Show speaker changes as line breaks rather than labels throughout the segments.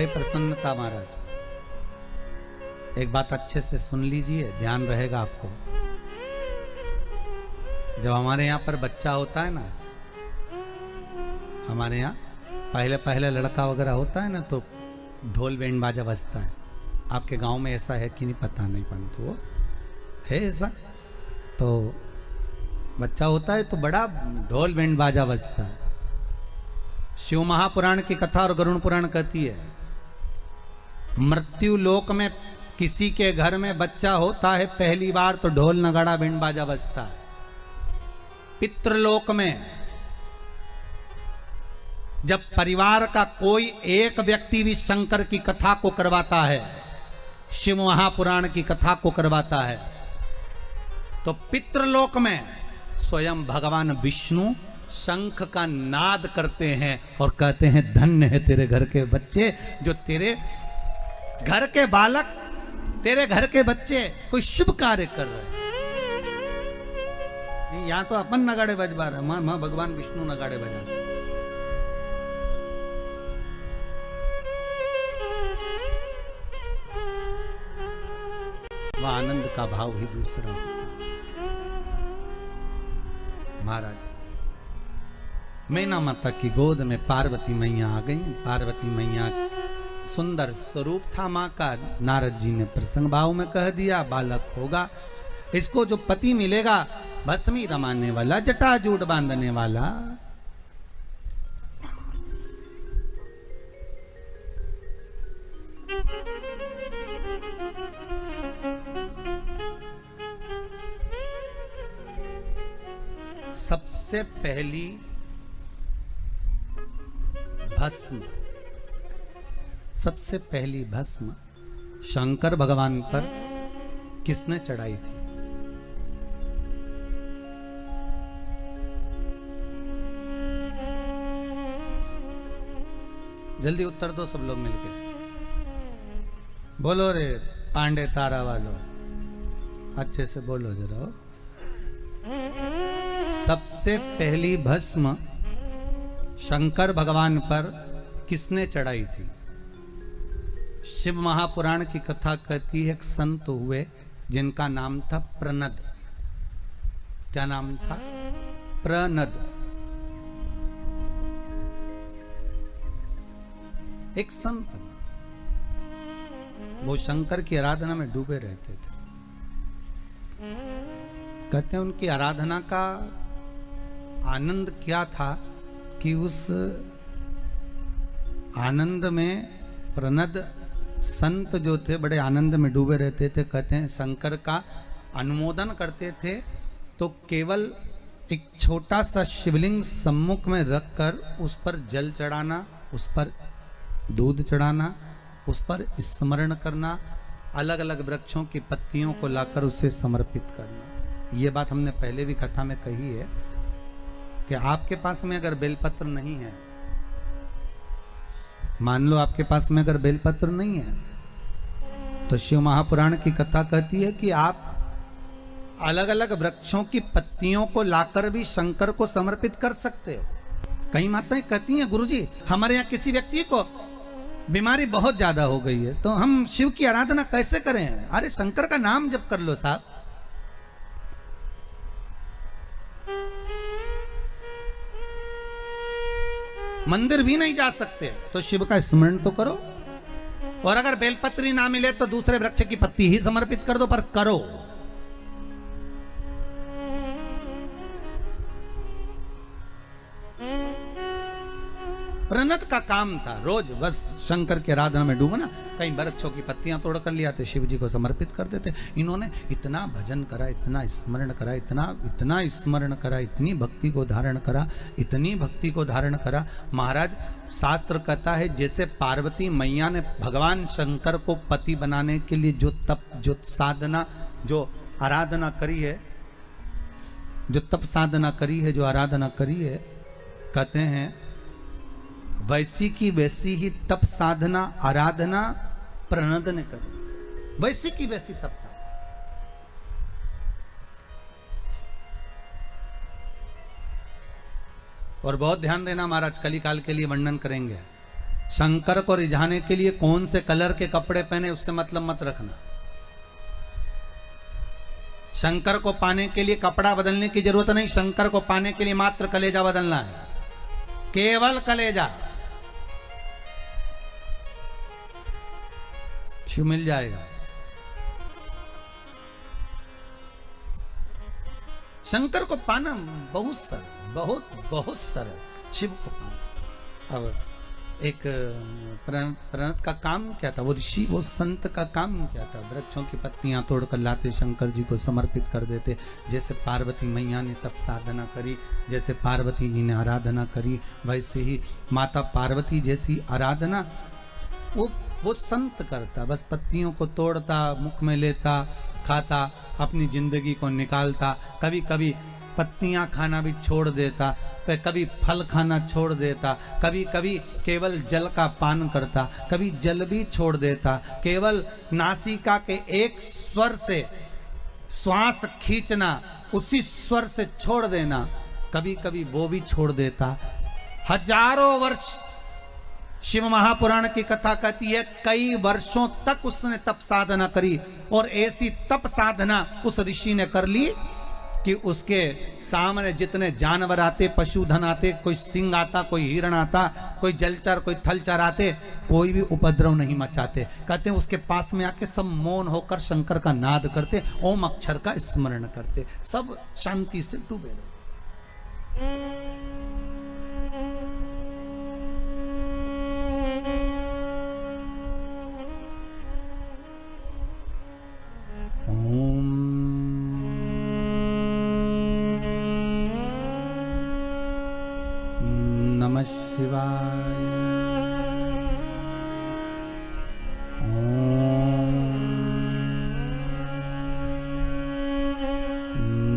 बड़े प्रसन्नता महाराज। एक बात अच्छे से सुन लीजिए, ध्यान रहेगा आपको। जब हमारे यहाँ पर बच्चा होता है ना, हमारे यहाँ पहले पहले लड़का वगैरह होता है ना, तो ढोल बैंड बाजा बजता है। आपके गांव में ऐसा है कि नहीं पता नहीं, परंतु वो है ऐसा। तो बच्चा होता है तो बड़ा ढोल बैंड बाजा बजता है। शिव महापुराण की कथा और गरुड़ पुराण कहती है, मृत्यु लोक में किसी के घर में बच्चा होता है पहली बार तो ढोल नगाड़ा बैंड बाजा बजता है। पितृलोक में जब परिवार का कोई एक व्यक्ति भी शंकर की कथा को करवाता है, शिव महापुराण की कथा को करवाता है, तो पितृलोक में स्वयं भगवान विष्णु शंख का नाद करते हैं और कहते हैं धन्य है तेरे घर के बच्चे, जो तेरे घर के बालक, तेरे घर के बच्चे कोई शुभ कार्य कर रहे हैं। यहां तो अपन नगाड़े बजवा रहे, मां भगवान विष्णु नगाड़े बजा। वह आनंद का भाव ही दूसरा होता। महाराज, मैना माता की गोद में पार्वती मैया आ गई। पार्वती मैया सुंदर स्वरूप था मां का। नारद जी ने प्रसंग भाव में कह दिया, बालक होगा, इसको जो पति मिलेगा भस्मी रमाने वाला, जटाजूट बांधने वाला। सबसे पहली भस्म, सबसे पहली भस्म शंकर भगवान पर किसने चढ़ाई थी? जल्दी उत्तर दो सब लोग मिलके। बोलो रे पांडे तारा वालों, अच्छे से बोलो जरा। सबसे पहली भस्म शंकर भगवान पर किसने चढ़ाई थी? शिव महापुराण की कथा कहती है, एक संत हुए जिनका नाम था प्रनद। क्या नाम था? प्रनद। एक संत, वो शंकर की आराधना में डूबे रहते थे। कहते हैं उनकी आराधना का आनंद क्या था कि उस आनंद में प्रनद संत जो थे बड़े आनंद में डूबे रहते थे। कहते हैं शंकर का अनुमोदन करते थे तो केवल एक छोटा सा शिवलिंग सम्मुख में रखकर उस पर जल चढ़ाना, उस पर दूध चढ़ाना, उस पर स्मरण करना, अलग अलग वृक्षों की पत्तियों को लाकर उसे समर्पित करना। ये बात हमने पहले भी कथा में कही है कि आपके पास में अगर बेलपत्र नहीं है, मान लो आपके पास में अगर बेलपत्र नहीं है, तो शिव महापुराण की कथा कहती है कि आप अलग अलग वृक्षों की पत्तियों को लाकर भी शंकर को समर्पित कर सकते हो। कई माताएं कहती हैं, गुरुजी हमारे यहाँ किसी व्यक्ति को बीमारी बहुत ज्यादा हो गई है तो हम शिव की आराधना कैसे करें? अरे शंकर का नाम जप कर लो साहब। मंदिर भी नहीं जा सकते तो शिव का स्मरण तो करो, और अगर बेलपत्री ना मिले तो दूसरे वृक्ष की पत्ती ही समर्पित कर दो, पर करो। प्रनद का काम था रोज बस शंकर के आराधना में डूबना। कई वृक्षों की पत्तियां तोड़ कर ले आते, शिव जी को समर्पित कर देते। इन्होंने इतना भजन करा, इतना स्मरण करा, इतना स्मरण करा, इतनी भक्ति को धारण करा, इतनी भक्ति को धारण करा। महाराज शास्त्र कहता है जैसे पार्वती मैया ने भगवान शंकर को पति बनाने के लिए जो तप, जो साधना, जो आराधना करी है, जो तप साधना करी है, जो आराधना करी है, कहते हैं वैसी की वैसी ही तप साधना आराधना प्रनद ने करी। वैसी की वैसी तप साधना। और बहुत ध्यान देना महाराज, कली काल के लिए वर्णन करेंगे। शंकर को रिझाने के लिए कौन से कलर के कपड़े पहने उससे मतलब मत रखना। शंकर को पाने के लिए कपड़ा बदलने की जरूरत नहीं, शंकर को पाने के लिए मात्र कलेजा बदलना है, केवल कलेजा। शिव मिल जाएगा। शंकर को पाना बहुत सरल, बहुत सरल, शिव को पाना। अब एक प्रणत का काम क्या था, वो ऋषि वो संत का काम क्या था, वृक्षों की पत्तियां तोड़कर लाते शंकर जी को समर्पित कर देते। जैसे पार्वती मैया ने तप साधना करी, जैसे पार्वती जी ने आराधना करी, वैसे ही माता पार्वती जैसी आराधना वो संत करता। बस पत्तियों को तोड़ता, मुख में लेता, खाता, अपनी जिंदगी को निकालता। कभी कभी पत्तियां खाना भी छोड़ देता, कभी फल खाना छोड़ देता, कभी कभी केवल जल का पान करता, कभी जल भी छोड़ देता। केवल नासिका के एक स्वर से श्वास खींचना, उसी स्वर से छोड़ देना, कभी कभी वो भी छोड़ देता। हजारों वर्ष शिव महापुराण की कथा कहती है, कई वर्षों तक उसने तप साधना करी और ऐसी तप साधना उस ऋषि ने कर ली कि उसके सामने जितने जानवर आते, पशुधन आते, कोई सिंह आता, कोई हिरण आता, कोई जलचर, कोई थलचर आते, कोई भी उपद्रव नहीं मचाते। कहते हैं उसके पास में आके सब मौन होकर शंकर का नाद करते, ओम अक्षर का स्मरण करते, सब शांति से डूबे रहे। नमः शिवाय।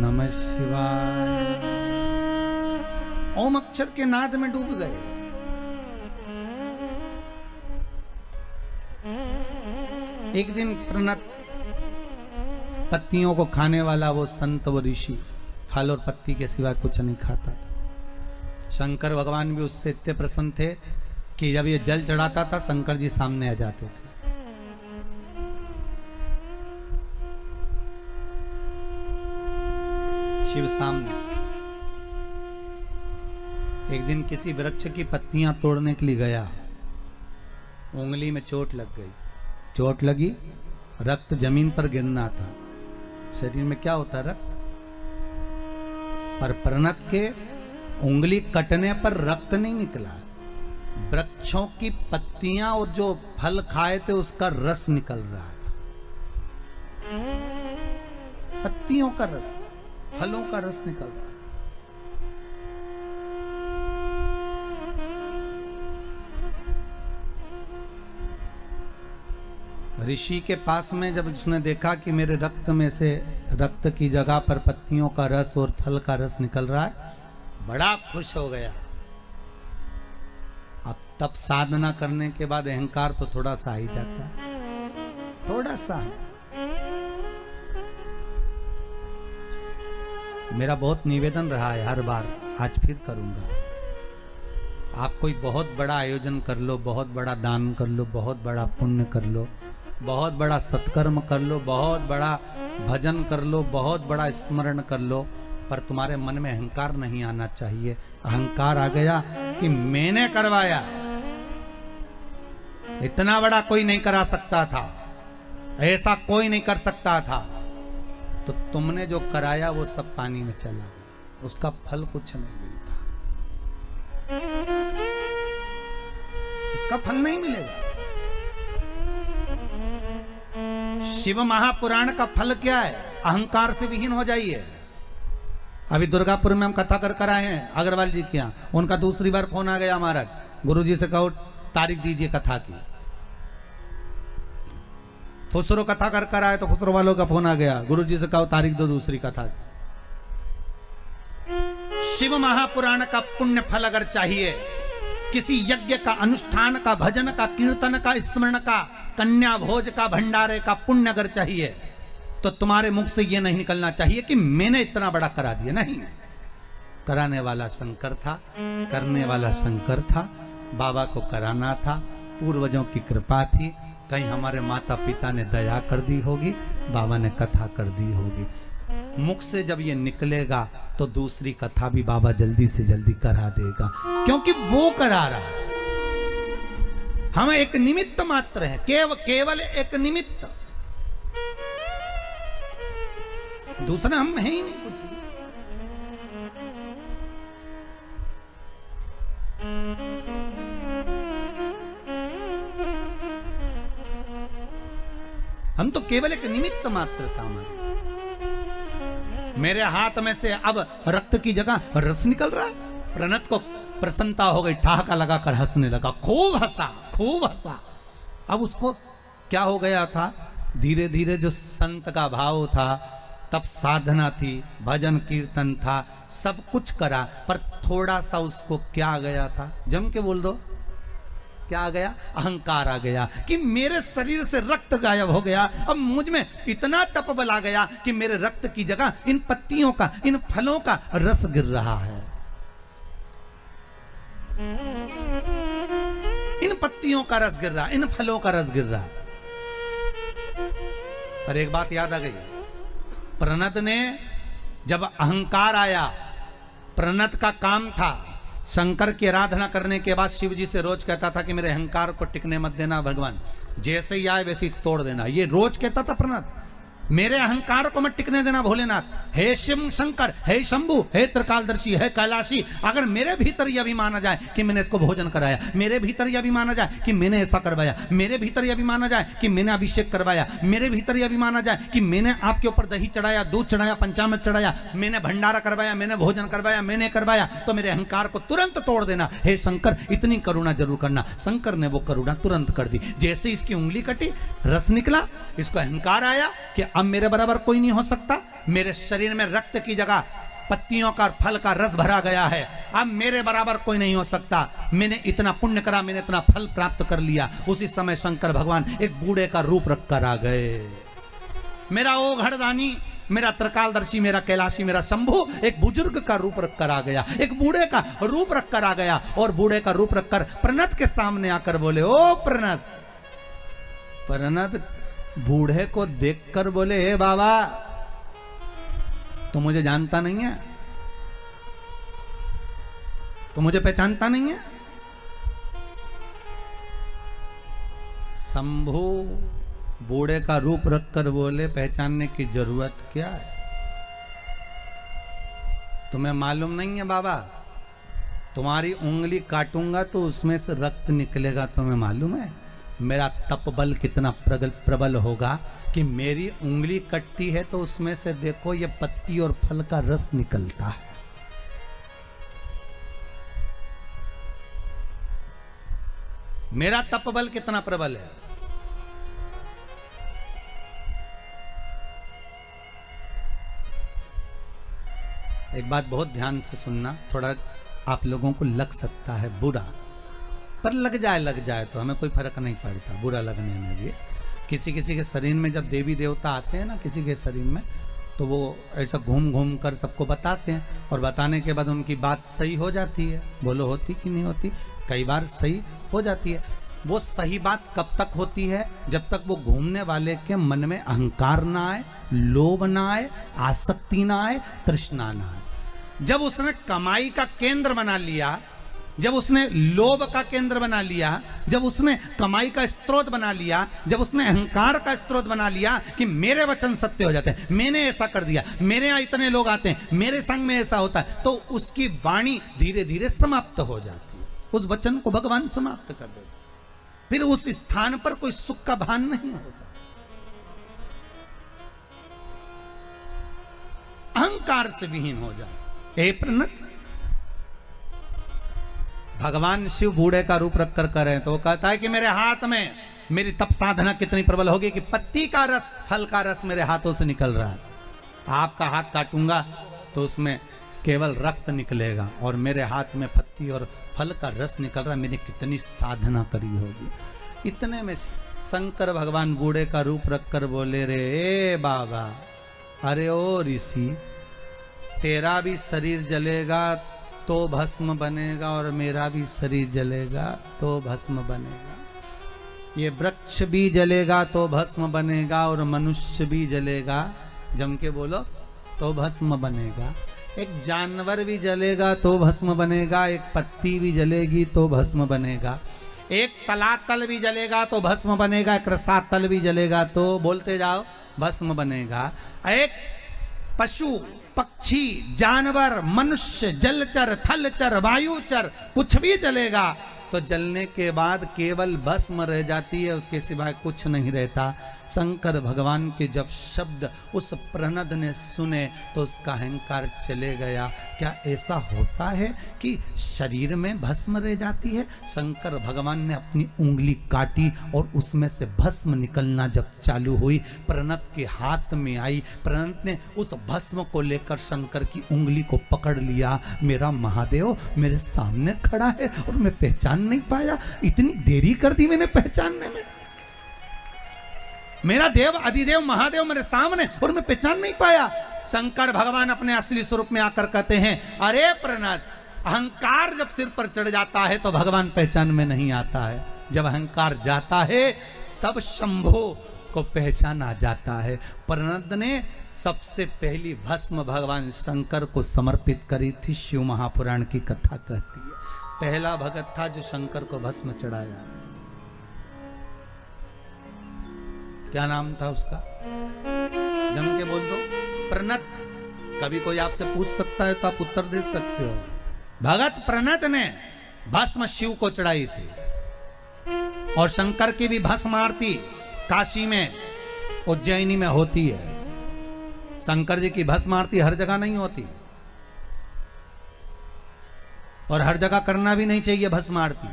नमः शिवाय। ओम अक्षर के नाद में डूब गए। एक दिन प्रणत पत्तियों को खाने वाला वो संत, वो ऋषि फल और पत्ती के सिवा कुछ नहीं खाता था। शंकर भगवान भी उससे इतने प्रसन्न थे कि जब ये जल चढ़ाता था शंकर जी सामने आ जाते थे। शिव सामने। एक दिन किसी वृक्ष की पत्तियां तोड़ने के लिए गया, उंगली में चोट लग गई। चोट लगी, रक्त जमीन पर गिरना था। शरीर में क्या होता है, रक्त। पर प्रणत के उंगली कटने पर रक्त नहीं निकला, वृक्षों की पत्तियां और जो फल खाए थे उसका रस निकल रहा था। पत्तियों का रस, फलों का रस निकल रहा था। ऋषि के पास में जब उसने देखा कि मेरे रक्त में से, रक्त की जगह पर पत्तियों का रस और फल का रस निकल रहा है, बड़ा खुश हो गया। अब तप साधना करने के बाद अहंकार तो थोड़ा सा ही जाता है, थोड़ा सा। मेरा बहुत निवेदन रहा है हर बार, आज फिर करूंगा। आप कोई बहुत बड़ा आयोजन कर लो, बहुत बड़ा दान कर लो, बहुत बड़ा पुण्य कर लो, बहुत बड़ा सत्कर्म कर लो, बहुत बड़ा भजन कर लो, बहुत बड़ा स्मरण कर लो, पर तुम्हारे मन में अहंकार नहीं आना चाहिए। अहंकार आ गया कि मैंने करवाया, इतना बड़ा कोई नहीं करा सकता था, ऐसा कोई नहीं कर सकता था, तो तुमने जो कराया वो सब पानी में चला गया, उसका फल कुछ नहीं मिलता, उसका फल नहीं मिलेगा। शिव महापुराण का फल क्या है? अहंकार से विहीन हो जाइए। अभी दुर्गापुर में हम कथा कर आए हैं अग्रवाल जी के यहाँ, उनका दूसरी बार फोन आ गया, महाराज गुरुजी से कहो तारीख दीजिए कथा की। खुसरो कथा कर आए तो खुसरो वालों का फोन आ गया, गुरुजी से कहो तारीख दो दूसरी कथा की। शिव महापुराण का पुण्य फल अगर चाहिए, किसी यज्ञ का, अनुष्ठान का, भजन का, कीर्तन का, स्मरण का, कन्या भोज का, भंडारे का पुण्य अगर चाहिए, तो तुम्हारे मुख से यह नहीं निकलना चाहिए कि मैंने इतना बड़ा करा दिया। नहीं, कराने वाला शंकर था, करने वाला शंकर था, बाबा को कराना था, पूर्वजों की कृपा थी, कहीं हमारे माता पिता ने दया कर दी होगी, बाबा ने कथा कर दी होगी। मुख से जब ये निकलेगा तो दूसरी कथा भी बाबा जल्दी से जल्दी करा देगा, क्योंकि वो करा रहा है। हम एक निमित्त मात्र है, केवल एक निमित्त, दूसरा हम है ही नहीं कुछ। हम तो केवल एक निमित्त मात्र था। हमारे मेरे हाथ में से अब रक्त की जगह रस निकल रहा है। प्रणत को प्रसन्नता हो गई, ठहाका लगाकर हंसने लगा, खूब हंसा, खूब हंसा। अब उसको क्या हो गया था, धीरे धीरे जो संत का भाव था, तब साधना थी, भजन कीर्तन था, सब कुछ करा, पर थोड़ा सा उसको क्या आ गया था, जम के बोल दो, क्या आ गया, अहंकार आ गया कि मेरे शरीर से रक्त गायब हो गया। अब मुझ में इतना तप बल आ गया कि मेरे रक्त की जगह इन पत्तियों का, इन फलों का रस गिर रहा है। इन पत्तियों का रस गिर रहा, इन फलों का रस गिर रहा। पर एक बात याद आ गई, प्रणत ने जब अहंकार आया, प्रणत का काम था शंकर की आराधना करने के बाद शिव जी से रोज कहता था कि मेरे अहंकार को टिकने मत देना भगवान, जैसे ही आए वैसे ही तोड़ देना। ये रोज कहता था प्रणत, मेरे अहंकार को मत टिकने देना भोलेनाथ। हे शिव शंकर, हे शंभु, हे त्रिकालदर्शी, हे कैलाशी, अगर मेरे भीतर यह भी माना जाए कि मैंने इसको भोजन कराया, मेरे भीतर यह भी माना जाए कि मैंने ऐसा करवाया, मेरे भीतर यह भी माना जाए कि मैंने अभिषेक करवाया, मेरे भीतर यह भी माना जाए कि मैंने आपके ऊपर दही चढ़ाया, दूध चढ़ाया, पंचामृत चढ़ाया, मैंने भंडारा करवाया, मैंने भोजन करवाया, मैंने करवाया, तो मेरे अहंकार को तुरंत तोड़ देना। हे शंकर, इतनी करुणा जरूर करना। शंकर ने वो करुणा तुरंत कर दी। जैसे इसकी उंगली कटी, रस निकला, इसको अहंकार आया कि अब मेरे बराबर कोई नहीं हो सकता, मेरे शरीर में रक्त की जगह पत्तियों का, फल का रस भरा गया है, अब मेरे बराबर कोई नहीं हो सकता, मैंने इतना पुण्य करा, मैंने इतना फल प्राप्त कर लिया। उसी समय शंकर भगवान एक बूढ़े का रूप रखकर आ गए। मेरा ओघड़दानी, मेरा त्रिकालदर्शी, मेरा कैलाशी, मेरा शंभु एक बुजुर्ग का रूप रखकर आ गया, एक बूढ़े का रूप रखकर आ गया। और बूढ़े का रूप रखकर प्रणत के सामने आकर बोले, ओ प्रणत। प्रणत बूढ़े को देखकर बोले, हे बाबा, तो मुझे जानता नहीं है, तो मुझे पहचानता नहीं है। शंभू बूढ़े का रूप रखकर बोले, पहचानने की जरूरत क्या है, तुम्हें मालूम नहीं है बाबा, तुम्हारी उंगली काटूंगा तो उसमें से रक्त निकलेगा, तुम्हें मालूम है मेरा तप बल कितना प्रबल होगा कि मेरी उंगली कटती है तो उसमें से देखो ये पत्ती और फल का रस निकलता है। मेरा तप बल कितना प्रबल है। एक बात बहुत ध्यान से सुनना, थोड़ा आप लोगों को लग सकता है बुरा, पर लग जाए तो हमें कोई फर्क नहीं पड़ता बुरा लगने में भी। किसी किसी के शरीर में जब देवी देवता आते हैं ना किसी के शरीर में, तो वो ऐसा घूम घूम कर सबको बताते हैं, और बताने के बाद उनकी बात सही हो जाती है। बोलो होती कि नहीं होती? कई बार सही हो जाती है। वो सही बात कब तक होती है? जब तक वो घूमने वाले के मन में अहंकार ना आए, लोभ ना आए, आसक्ति ना आए, तृष्णा ना आए। जब उसने कमाई का केंद्र बना लिया, जब उसने लोभ का केंद्र बना लिया, जब उसने कमाई का स्रोत बना लिया, जब उसने अहंकार का स्रोत बना लिया कि मेरे वचन सत्य हो जाते हैं, मैंने ऐसा कर दिया, मेरे यहाँ इतने लोग आते हैं, मेरे संग में ऐसा होता है, तो उसकी वाणी धीरे धीरे समाप्त हो जाती है। उस वचन को भगवान समाप्त कर देते, फिर उस स्थान पर कोई सुख का भान नहीं होता। अहंकार से विहीन हो जाए। हे प्रणत, भगवान शिव बूढ़े का रूप रखकर करें तो वो कहता है कि मेरे हाथ में मेरी तप साधना कितनी प्रबल होगी कि पत्ती का रस, फल का रस मेरे हाथों से निकल रहा है। आपका हाथ काटूंगा तो उसमें केवल रक्त निकलेगा, और मेरे हाथ में पत्ती और फल का रस निकल रहा है। मैंने कितनी साधना करी होगी। इतने में शंकर भगवान बूढ़े का रूप रखकर बोले, रे ए बाबा, अरे ओ ऋषि, तेरा भी शरीर जलेगा तो भस्म बनेगा, और मेरा भी शरीर जलेगा तो भस्म बनेगा। ये वृक्ष भी जलेगा तो भस्म बनेगा, और मनुष्य भी जलेगा, जम के बोलो, तो भस्म बनेगा। एक जानवर भी जलेगा तो भस्म बनेगा, एक पत्ती भी जलेगी तो भस्म बनेगा, एक तलातल भी जलेगा तो भस्म बनेगा, एक रसातल भी जलेगा तो, बोलते जाओ, भस्म बनेगा। एक पशु, पक्षी, जानवर, मनुष्य, जलचर, थलचर, वायुचर, कुछ भी जलेगा तो जलने के बाद केवल भस्म रह जाती है, उसके सिवाय कुछ नहीं रहता। शंकर भगवान के जब शब्द उस प्रनद ने सुने तो उसका अहंकार चले गया। क्या ऐसा होता है कि शरीर में भस्म रह जाती है? शंकर भगवान ने अपनी उंगली काटी और उसमें से भस्म निकलना जब चालू हुई, प्रणत के हाथ में आई। प्रणत ने उस भस्म को लेकर शंकर की उंगली को पकड़ लिया। मेरा महादेव मेरे सामने खड़ा है और मैं पहचान नहीं पाया, इतनी देरी कर दी मैंने पहचानने में। मेरा देव अधिदेव महादेव मेरे सामने और मैं पहचान नहीं पाया। शंकर भगवान अपने असली स्वरूप में आकर कहते हैं, अरे प्रणत, अहंकार जब सिर पर चढ़ जाता है तो भगवान पहचान में नहीं आता है। जब अहंकार जाता है तब शंभो को पहचान आ जाता है। प्रणत ने सबसे पहली भस्म भगवान शंकर को समर्पित करी थी। शिव महापुराण की कथा कहती है पहला भगत था जो शंकर को भस्म चढ़ाया। क्या नाम था उसका? जम के बोल दो, प्रणत। कभी कोई आपसे पूछ सकता है तो आप उत्तर दे सकते हो। भगत प्रणत ने भस्म शिव को चढ़ाई थी। और शंकर की भी भस्म आरती काशी में, उज्जैनी में होती है। शंकर जी की भस्म आरती हर जगह नहीं होती और हर जगह करना भी नहीं चाहिए भस्म आरती।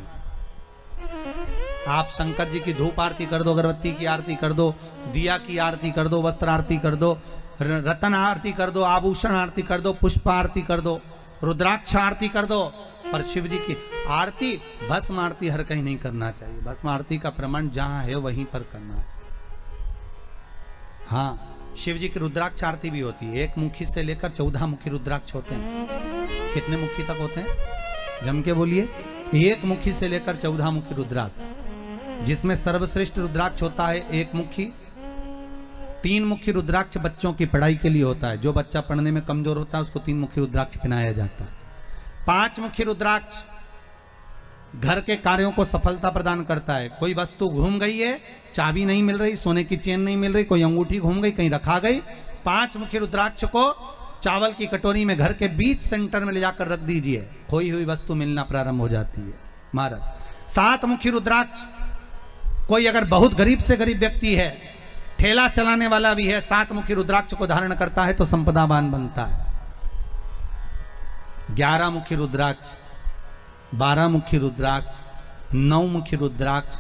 आप शंकर जी की धूप आरती कर दो, अगरबत्ती की आरती कर दो, दिया की आरती कर दो, वस्त्र आरती कर दो, रतन आरती कर दो, आभूषण आरती कर दो, पुष्प आरती कर दो, रुद्राक्ष आरती कर दो, पर शिव जी की आरती, भस्म आरती हर कहीं नहीं करना चाहिए। भस्म आरती का प्रमाण जहां है वहीं पर करना चाहिए। हाँ, शिव जी की रुद्राक्ष आरती भी होती है। 1 मुखी से लेकर 14 मुखी रुद्राक्ष होते हैं। कितने मुखी तक होते हैं? जम के बोलिए। 1 मुखी से लेकर 14 मुखी रुद्राक्ष, जिसमें सर्वश्रेष्ठ रुद्राक्ष होता है 1 मुखी। 3 मुखी रुद्राक्ष बच्चों की पढ़ाई के लिए होता है। जो बच्चा पढ़ने में कमजोर होता है उसको 3 मुखी रुद्राक्ष पहनाया जाता है। 5 मुखी रुद्राक्ष घर के कार्यों को सफलता प्रदान करता है। कोई वस्तु घूम गई है, चाबी नहीं मिल रही, सोने की चेन नहीं मिल रही, कोई अंगूठी घूम गई, कहीं रखा गई, 5 मुखी रुद्राक्ष को चावल की कटोरी में घर के बीच सेंटर में ले जाकर रख दीजिए, खोई हुई वस्तु मिलना प्रारंभ हो जाती है। महाराज 7 मुखी रुद्राक्ष, कोई अगर बहुत गरीब से गरीब व्यक्ति है, ठेला चलाने वाला भी है, 7 मुखी रुद्राक्ष को धारण करता है तो संपदावान बनता है। 11 मुखी रुद्राक्ष, 12 मुखी रुद्राक्ष, 9 मुखी रुद्राक्ष,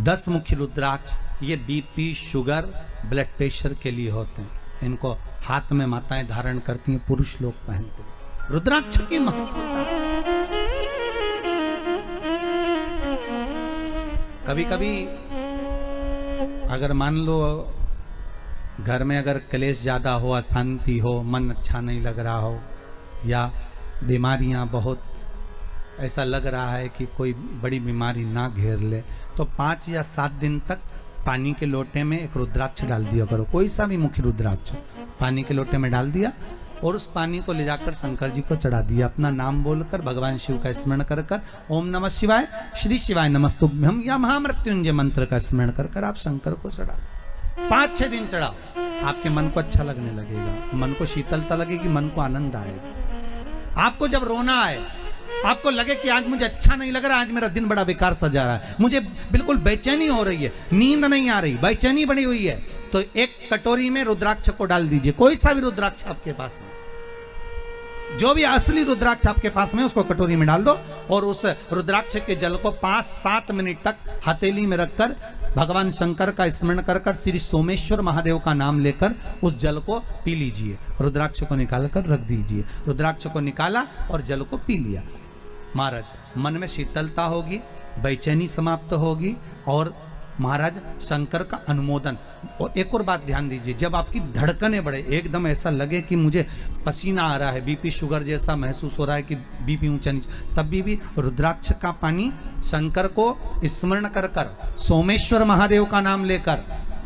10 मुखी रुद्राक्ष, ये बीपी, शुगर, ब्लड प्रेशर के लिए होते हैं। इनको हाथ में माताएं धारण करती हैं, पुरुष लोग पहनते हैं। रुद्राक्ष की महत्वता है। कभी कभी अगर मान लो घर में अगर क्लेश ज्यादा हो, अशांति हो, मन अच्छा नहीं लग रहा हो, या बीमारियां बहुत ऐसा लग रहा है कि कोई बड़ी बीमारी ना घेर ले, तो 5 या 7 दिन तक पानी के लोटे में एक रुद्राक्ष डाल दिया करो। कोई सा भी मुख्य रुद्राक्ष पानी के लोटे में डाल दिया और उस पानी को ले जाकर शंकर जी को चढ़ा दिया। अपना नाम बोलकर भगवान शिव का स्मरण कर कर ओम नमः शिवाय, श्री शिवाय नमस्तुभ्यम या महामृत्युंजय मंत्र का स्मरण कर कर आप शंकर को चढ़ा 5-6 दिन चढ़ाओ। आपके मन को अच्छा लगने लगेगा, मन को शीतलता लगेगी, मन को आनंद आएगा। आपको जब रोना आए, आपको लगे कि आज मुझे अच्छा नहीं लग रहा, आज मेरा दिन बड़ा बेकार सा जा रहा है, मुझे बिल्कुल बेचैनी हो रही है, नींद नहीं आ रही, बेचैनी बनी हुई है, तो एक कटोरी में रुद्राक्ष को डाल दीजिए। कोई सा भी रुद्राक्ष आपके पास में, जो भी असली रुद्राक्ष आपके पास में, उसको कटोरी में डाल दो और उस रुद्राक्ष के जल को 5-7 मिनट तक हथेली में रखकर भगवान शंकर का स्मरण कर कर श्री सोमेश्वर महादेव का नाम लेकर उस जल को पी लीजिए। रुद्राक्ष को निकाल कर रख दीजिए। रुद्राक्ष को निकाला और जल को पी लिया। महाराज मन में शीतलता होगी, बेचैनी समाप्त होगी और महाराज शंकर का अनुमोदन। और एक और बात ध्यान दीजिए, जब आपकी धड़कनें बढ़े, एकदम ऐसा लगे कि मुझे पसीना आ रहा है, बीपी शुगर जैसा महसूस हो रहा है कि बीपी ऊंचा नीचे, तभी भी रुद्राक्ष का पानी शंकर को स्मरण कर कर, सोमेश्वर महादेव का नाम लेकर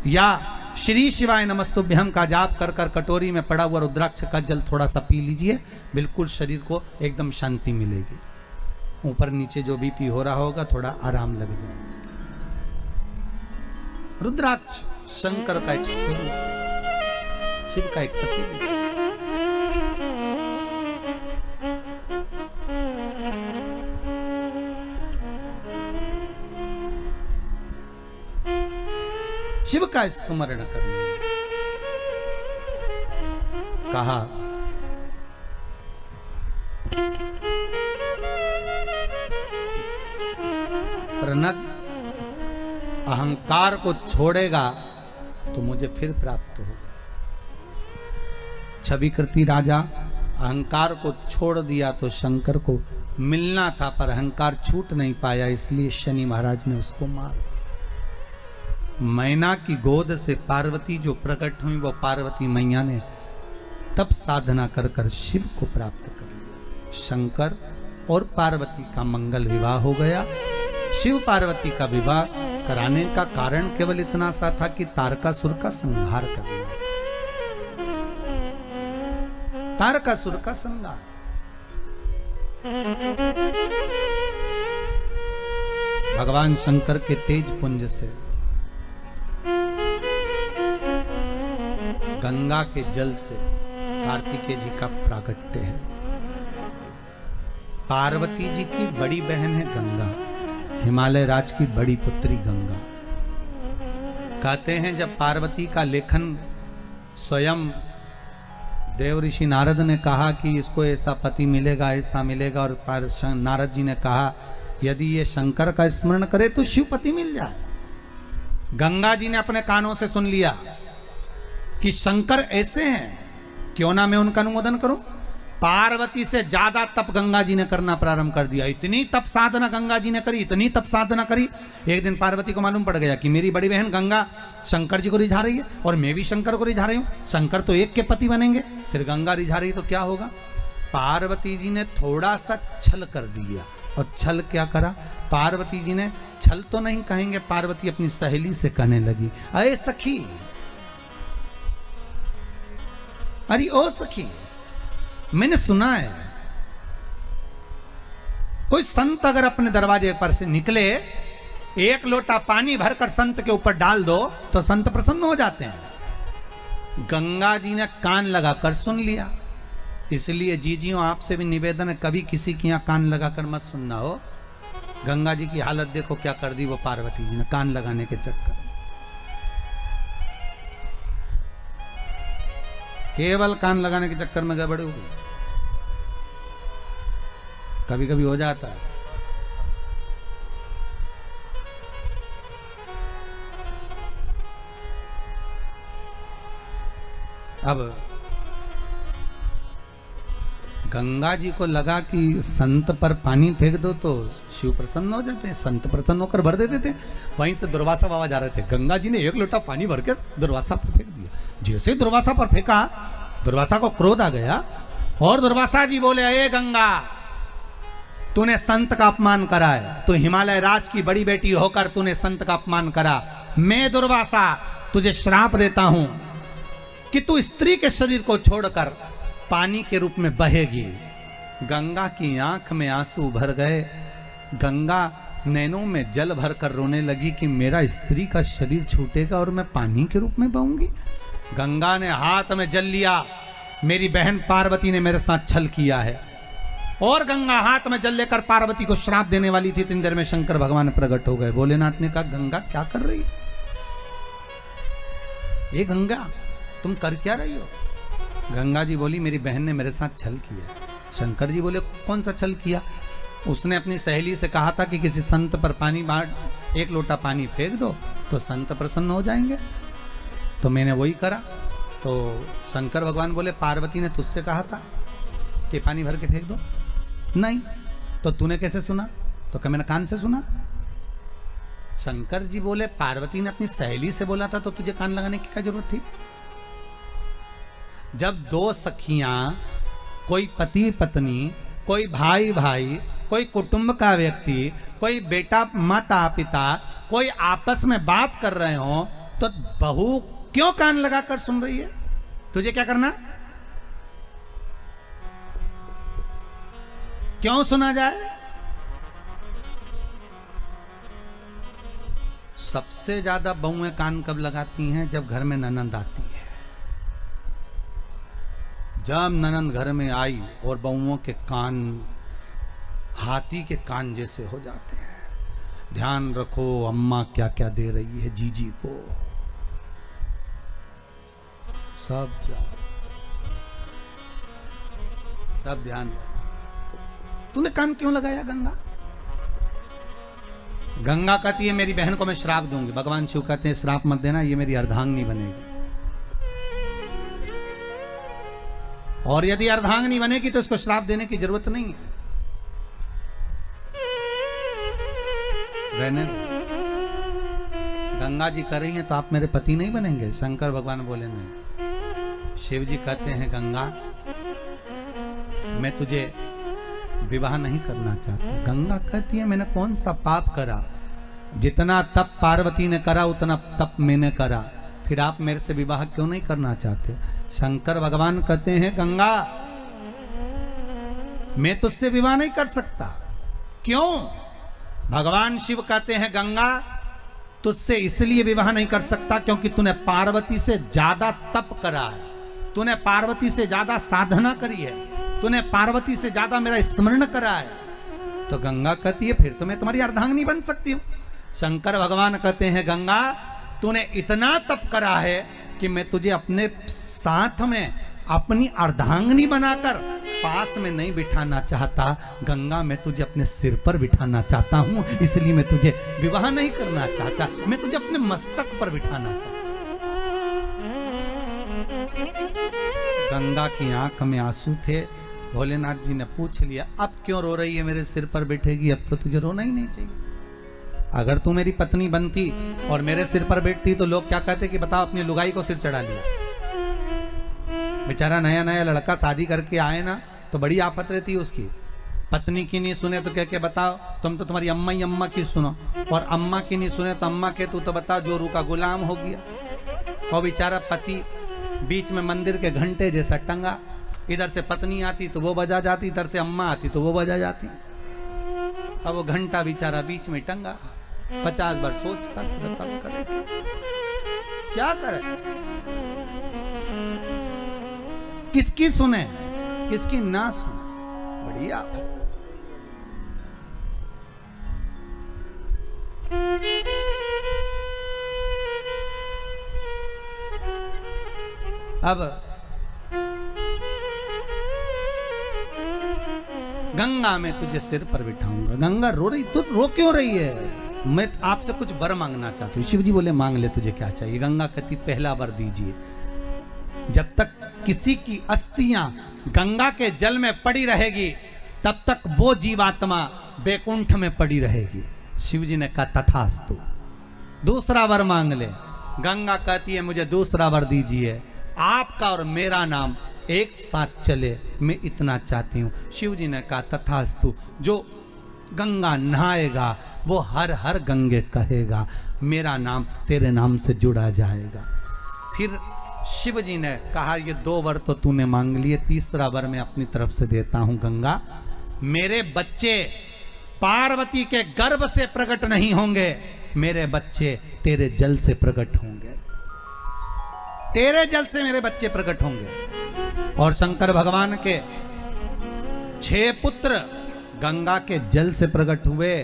या श्री शिवाय नमस्तुभ्यम का जाप कर कर कटोरी में पड़ा हुआ रुद्राक्ष का जल थोड़ा सा पी लीजिए, बिल्कुल शरीर को एकदम शांति मिलेगी। ऊपर नीचे जो बीपी हो रहा होगा थोड़ा आराम लग जाएगा। रुद्राक्ष शंकर का एक स्वरूप, शिव का एक प्रतिबिंब। शिव का स्मरण करने कहा, प्रनद अहंकार को छोड़ेगा तो मुझे फिर प्राप्त होगा। छविकृति राजा अहंकार को छोड़ दिया तो शंकर को मिलना था, पर अहंकार छूट नहीं पाया, इसलिए शनि महाराज ने उसको मार। मैना की गोद से पार्वती जो प्रकट हुई, वो पार्वती मैया ने तप साधना कर कर शिव को प्राप्त कर लिया। शंकर और पार्वती का मंगल विवाह हो गया। शिव पार्वती का विवाह कराने का कारण केवल इतना सा था कि तारकासुर का संहार करना। तारकासुर का संहार। भगवान शंकर के तेज पुंज से गंगा के जल से कार्तिकेय जी का प्रागट्य है। पार्वती जी की बड़ी बहन है गंगा, हिमालय राज की बड़ी पुत्री गंगा। कहते हैं जब पार्वती का लेखन स्वयं देव ऋषि नारद ने कहा कि इसको ऐसा पति मिलेगा, ऐसा मिलेगा, और नारद जी ने कहा यदि ये शंकर का स्मरण करे तो शिव पति मिल जाए। गंगा जी ने अपने कानों से सुन लिया कि शंकर ऐसे हैं, क्यों ना मैं उनका अनुमोदन करूं। पार्वती से ज्यादा तप गंगा जी ने करना प्रारंभ कर दिया। इतनी तप साधना गंगा जी ने करी, इतनी तप साधना करी। एक दिन पार्वती को मालूम पड़ गया कि मेरी बड़ी बहन गंगा शंकर जी को रिझा रही है और मैं भी शंकर को रिझा रही हूं, शंकर तो एक के पति बनेंगे। फिर गंगा रिझा रही तो क्या होगा। पार्वती जी ने थोड़ा सा छल कर दिया। और छल क्या करा, पार्वती जी ने, छल तो नहीं कहेंगे, पार्वती अपनी सहेली से कहने लगी, अरे सखी, अरे ओ सखी, मैंने सुना है कोई संत अगर अपने दरवाजे पर से निकले, एक लोटा पानी भरकर संत के ऊपर डाल दो तो संत प्रसन्न हो जाते हैं। गंगा जी ने कान लगाकर सुन लिया। इसलिए जीजियों आपसे भी निवेदन है, कभी किसी की यहां कान लगाकर मत सुनना हो। गंगा जी की हालत देखो क्या कर दी वो पार्वती जी ने कान लगाने के चक्कर में। केवल कान लगाने के चक्कर में गड़बड़ हो गई। कभी कभी हो जाता है। अब गंगा जी को लगा कि संत पर पानी फेंक दो तो शिव प्रसन्न हो जाते हैं। संत प्रसन्न होकर भर देते थे। वहीं से दुर्वासा बाबा जा रहे थे, गंगा जी ने एक लोटा पानी भर के दुर्वासा पर फेंक दिया। जैसे ही दुर्वासा पर फेंका, दुर्वासा को क्रोध आ गया और दुर्वासा जी बोले, अरे गंगा, तूने संत का अपमान करा है, तू हिमालय राज की बड़ी बेटी होकर तूने संत का अपमान करा। मैं दुर्वासा तुझे श्राप देता हूं कि तू स्त्री के शरीर को छोड़कर पानी के रूप में बहेगी। गंगा की आंख में आंसू भर गए। गंगा नैनों में जल भरकर रोने लगी कि मेरा स्त्री का शरीर छूटेगा और मैं पानी के रूप में बहूंगी। गंगा ने हाथ में जल लिया, मेरी बहन पार्वती ने मेरे साथ छल किया है। और गंगा हाथ में जल लेकर पार्वती को श्राप देने वाली थी। इतनी देर में शंकर भगवान प्रकट हो गए। भोलेनाथ ने कहा, गंगा क्या कर रही है? ये गंगा तुम कर क्या रही हो? गंगा जी बोली, मेरी बहन ने मेरे साथ छल किया। शंकर जी बोले, कौन सा छल किया? उसने अपनी सहेली से कहा था कि किसी संत पर पानी बांट, एक लोटा पानी फेंक दो तो संत प्रसन्न हो जाएंगे, तो मैंने वही करा। तो शंकर भगवान बोले, पार्वती ने तुझसे कहा था कि पानी भर के फेंक दो? नहीं। तो तूने कैसे सुना? तो क्या मैंने कान से सुना? शंकर जी बोले पार्वती ने अपनी सहेली से बोला था तो तुझे कान लगाने की क्या जरूरत थी? जब दो सखियां, कोई पति पत्नी, कोई भाई भाई, कोई कुटुंब का व्यक्ति, कोई बेटा माता पिता, कोई आपस में बात कर रहे हो तो बहू क्यों कान लगाकर सुन रही है? तुझे क्या करना? क्यों सुना जाए? सबसे ज्यादा बहुएं कान कब लगाती हैं? जब घर में ननंद आती है। जब ननंद घर में आई और बहुओं के कान हाथी के कान जैसे हो जाते हैं। ध्यान रखो अम्मा क्या क्या दे रही है जीजी को, सब ध्यान। तूने कान क्यों लगाया? गंगा कहती है मेरी बहन को मैं श्राप दूंगी। भगवान शिव कहते हैं श्राप मत देना, ये मेरी अर्धांगिनी बनेगी, और यदि अर्धांगिनी बनेगी तो इसको श्राप देने की जरूरत नहीं है, रहने दो। गंगा जी कर रही हैं तो आप मेरे पति नहीं बनेंगे? शंकर भगवान बोले नहीं। शिव जी कहते हैं गंगा मैं तुझे विवाह नहीं करना चाहता। गंगा कहती है मैंने कौन सा पाप करा? जितना तप पार्वती ने करा उतना तप मैंने करा, फिर आप मेरे से विवाह क्यों नहीं करना चाहते? शंकर भगवान कहते हैं गंगा मैं तुझसे विवाह नहीं कर सकता। क्यों? भगवान शिव कहते हैं गंगा तुझसे इसलिए विवाह नहीं कर सकता क्योंकि तूने पार्वती से ज्यादा तप करा है, तूने पार्वती से ज्यादा साधना करी है, तूने पार्वती से ज्यादा मेरा स्मरण करा है। तो गंगा कहती है फिर तो मैं तुम्हारी अर्धांगिनी बन सकती हूँ। शंकर भगवान कहते हैं गंगा तूने इतना तप करा है कि मैं तुझे अपने साथ में अपनी अर्धांगिनी बनाकर पास में नहीं बिठाना चाहता। गंगा मैं तुझे अपने सिर पर बिठाना चाहता हूँ, इसलिए मैं तुझे विवाह नहीं करना चाहता, मैं तुझे अपने मस्तक पर बिठाना चाहता। गंगा की आंख में आंसू थे। भोलेनाथ जी ने पूछ लिया अब क्यों रो रही है? मेरे सिर पर बैठेगी, अब तो तुझे रोना ही नहीं चाहिए। अगर तू मेरी पत्नी बनती और मेरे सिर पर बैठती तो लोग क्या कहते कि बताओ अपनी लुगाई को सिर चढ़ा लिया। बेचारा नया नया लड़का शादी करके आए ना तो बड़ी आफत रहती है उसकी। पत्नी की नहीं सुने तो क्या क्या बताओ तुम तो तुम्हारी अम्मा ही अम्मा की सुनो, और अम्मा की नहीं सुने तो अम्मा के तू तो बताओ जोरू का गुलाम हो गया। और बेचारा पति बीच में मंदिर के घंटे जैसा टंगा, इधर से पत्नी आती तो वो बजा जाती, इधर से अम्मा आती तो वो बजा जाती। अब वो घंटा बेचारा बीच में टंगा, 50 बार सोचता बताओ करे क्या करे, किसकी सुने किसकी ना सुने। बढ़िया अब गंगा मैं तुझे सिर पर बिठाऊंगा। गंगा रो रही, तू रो क्यों रही है? मैं आपसे कुछ वर मांगना चाहती हूँ। शिव जी बोले मांग ले, तुझे क्या चाहिए? गंगा कहती पहला वर दीजिए, जब तक किसी की अस्थियां गंगा के जल में पड़ी रहेगी तब तक वो जीवात्मा बैकुंठ में पड़ी रहेगी। शिव जी ने कहा तथास्तु। दूसरा वर मांग ले। गंगा कहती है मुझे दूसरा वर दीजिए, आपका और मेरा नाम एक साथ चले, मैं इतना चाहती हूँ। शिव जी ने कहा तथास्तु। जो गंगा नहाएगा वो हर हर गंगे कहेगा, मेरा नाम तेरे नाम से जुड़ा जाएगा। फिर शिव जी ने कहा ये 2 वर तो तूने मांग लिए, तीसरा वर मैं अपनी तरफ से देता हूं गंगा। मेरे बच्चे पार्वती के गर्भ से प्रकट नहीं होंगे, मेरे बच्चे तेरे जल से प्रकट होंगे, तेरे जल से मेरे बच्चे प्रकट होंगे। और शंकर भगवान के 6 पुत्र गंगा के जल से प्रकट हुए।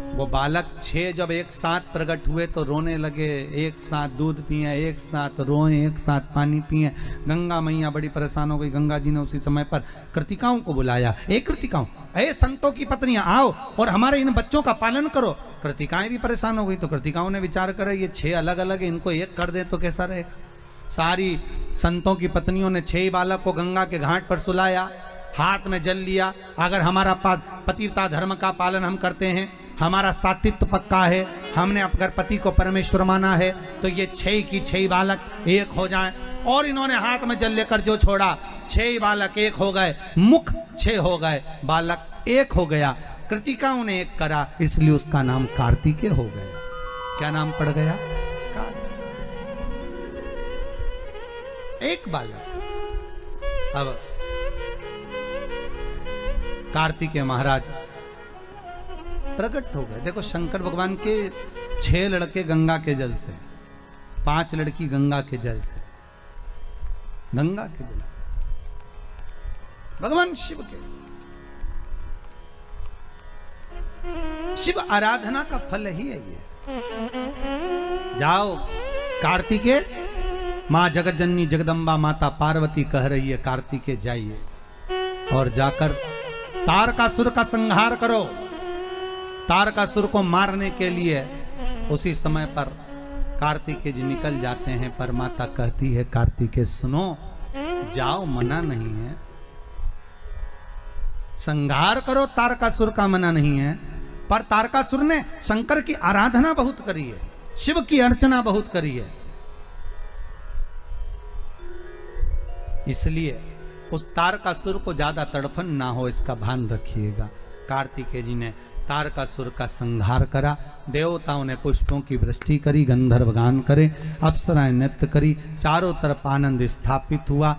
वो बालक 6 जब एक साथ प्रकट हुए तो रोने लगे, एक साथ दूध पिए, एक साथ रोए, एक साथ पानी पिए। गंगा मैया बड़ी परेशान हो गई। गंगा जी ने उसी समय पर कृतिकाओं को बुलाया। कृतिकाओं, अरे संतों की पत्नियां आओ और हमारे इन बच्चों का पालन करो। कृतिकाएं भी परेशान हो गई तो कृतिकाओं ने विचार करा ये 6 अलग अलग है, इनको एक कर दे तो कैसा रहेगा। सारी संतों की पत्नियों ने 6 बालक को गंगा के घाट पर सुलाया, हाथ में जल लिया। अगर हमारा पतिव्रता धर्म का पालन हम करते हैं हमारा सातित्व पक्का है, हमने अगर पति को परमेश्वर माना है तो ये 6 की 6 बालक एक हो जाएं। और इन्होंने हाथ में जल लेकर जो छोड़ा, 6 बालक एक हो गए, मुख 6 हो गए, बालक एक हो गया। कृतिकाओं ने एक करा, इसलिए उसका नाम कार्तिकेय हो गया। क्या नाम पड़ गया? एक बालक। अब कार्तिकेय महाराज प्रकट हो गए। देखो शंकर भगवान के 6 लड़के गंगा के जल से, 5 लड़की गंगा के जल से, गंगा के जल से, भगवान शिव के। शिव आराधना का फल ही है ये। जाओ कार्तिकेय, मां जगत जननी जगदम्बा माता पार्वती कह रही है कार्तिकेय जाइए और जाकर तारकासुर का संहार करो। तारकासुर को मारने के लिए उसी समय पर कार्तिकेय जी निकल जाते हैं, पर माता कहती है कार्तिकेय सुनो, जाओ मना नहीं है, संहार करो, तारकासुर का मना नहीं है। पर तारकासुर ने शंकर की आराधना बहुत करी है, शिव की अर्चना बहुत करी है, इसलिए उस तारकासुर को ज्यादा तड़फन ना हो इसका भान रखिएगा। कार्तिकेय जी ने तारकासुर का संहार करा। देवताओं ने पुष्पों की वृष्टि करी, गंधर्व गान करे, अप्सराएं नृत्य करी, चारों तरफ आनंद स्थापित हुआ,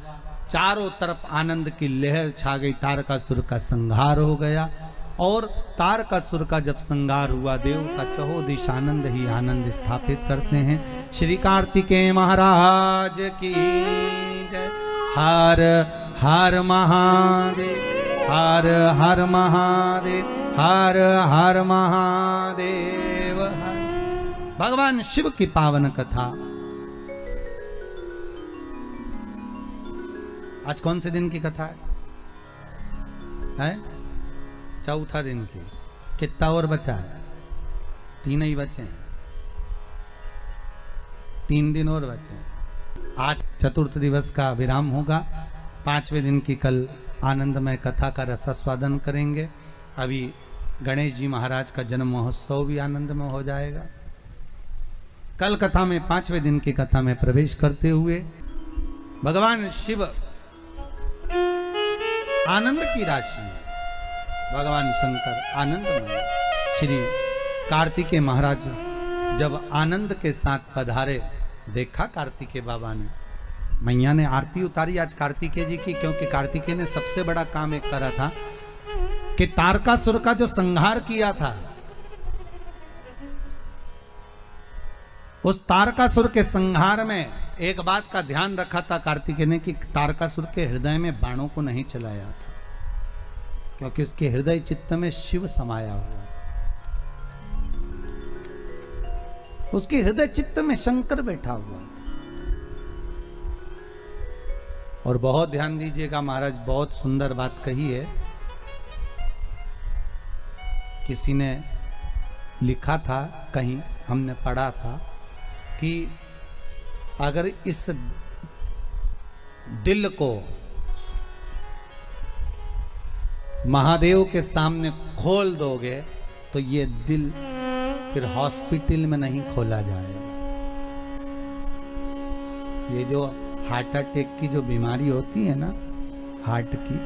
चारों तरफ आनंद की लहर छा गई। तारकासुर का संहार हो गया और तारकासुर का जब संहार हुआ, देवता चहुदिश आनंद ही आनंद स्थापित करते हैं। श्री कार्तिकेय महाराज की जय। हर हर महादेव, हर हर महादेव, हर हर महादेव। हर भगवान शिव की पावन कथा। आज कौन से दिन की कथा है? चौथा दिन की। कितना और बचा है? 3 ही बचे हैं, 3 दिन और बचे हैं। आज चतुर्थ दिवस का विराम होगा। 5वें दिन की कल आनंदमय कथा का रसास्वादन करेंगे। अभी गणेश जी महाराज का जन्म महोत्सव भी आनंदमय हो जाएगा। कल कथा में 5वें दिन की कथा में प्रवेश करते हुए भगवान शिव आनंद की राशि है, भगवान शंकर आनंदमय। श्री कार्तिकेय महाराज जब आनंद के साथ पधारे, देखा कार्तिकेय बाबा ने, मैया ने आरती उतारी आज कार्तिकेय जी की, क्योंकि कार्तिकेय ने सबसे बड़ा काम एक करा था कि तारकासुर का जो संहार किया था, उस तारकासुर के संहार में एक बात का ध्यान रखा था कार्तिकेय ने कि तारकासुर के हृदय में बाणों को नहीं चलाया था, क्योंकि उसके हृदय चित्त में शिव समाया हुआ था। उसके हृदय चित्त में शंकर बैठा हुआ था। और बहुत ध्यान दीजिएगा, महाराज बहुत सुंदर बात कही है। किसी ने लिखा था, कहीं हमने पढ़ा था कि अगर इस दिल को महादेव के सामने खोल दोगे तो ये दिल फिर हॉस्पिटल में नहीं खोला जाएगा। ये जो हार्ट अटैक की जो बीमारी होती है ना, हार्ट की,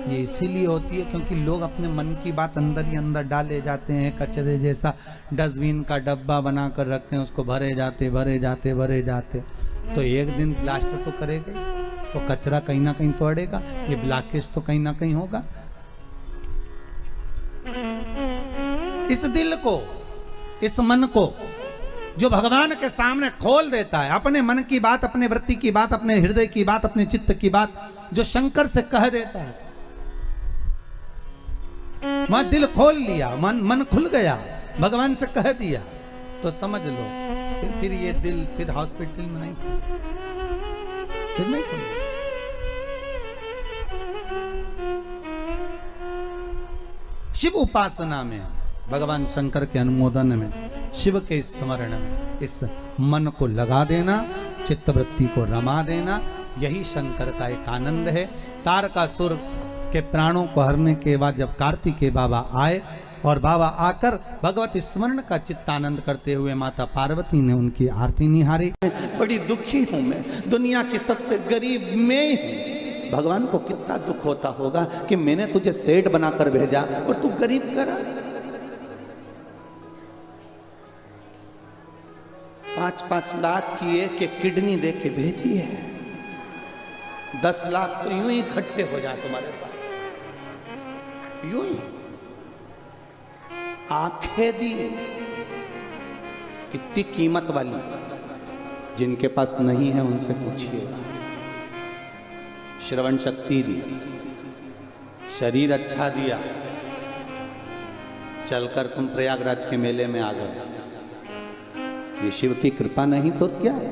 ये इसीलिए होती है क्योंकि लोग अपने मन की बात अंदर ही अंदर डाले जाते हैं। कचरे जैसा डस्टबिन का डब्बा बनाकर रखते हैं, उसको भरे जाते भरे जाते भरे जाते, तो एक दिन ब्लास्ट तो करेगा, तो कचरा कहीं ना कहीं तो अड़ेगा, ये ब्लॉकेज तो कहीं ना कहीं होगा। इस दिल को, इस मन को जो भगवान के सामने खोल देता है, अपने मन की बात, अपने वृत्ति की बात, अपने हृदय की बात, अपने चित्त की बात जो शंकर से कह देता है, वहां दिल खोल लिया, मन खुल गया, भगवान से कह दिया, तो समझ लो फिर ये दिल फिर हॉस्पिटल में नहीं खुले, फिर नहीं खुले। शिव उपासना में, भगवान शंकर के अनुमोदन में, शिव के स्मरण में इस मन को लगा देना, चित्तवृत्ति को रमा देना, यही शंकर का एक आनंद है। तारकासुर के प्राणों को हरने के बाद जब कार्तिकेय बाबा आए और बाबा आकर भगवत स्मरण का चित्तानंद करते हुए माता पार्वती ने उनकी आरती निहारी। बड़ी दुखी हूं मैं, दुनिया की सबसे गरीब मैं हूं। भगवान को कितना दुख होता होगा कि मैंने तुझे सेठ बनाकर भेजा और तू गरीब करा। 5-5 लाख की एक किडनी दे के भेजी है, 10 लाख तो यूं ही इकट्ठे हो जाए तुम्हारे पास, यूं ही। आंखें दी, कितनी कीमत वाली, जिनके पास नहीं है उनसे पूछिएगा। श्रवण शक्ति दी, शरीर अच्छा दिया, चलकर तुम प्रयागराज के मेले में आ गए। ये शिव की कृपा नहीं तो क्या है?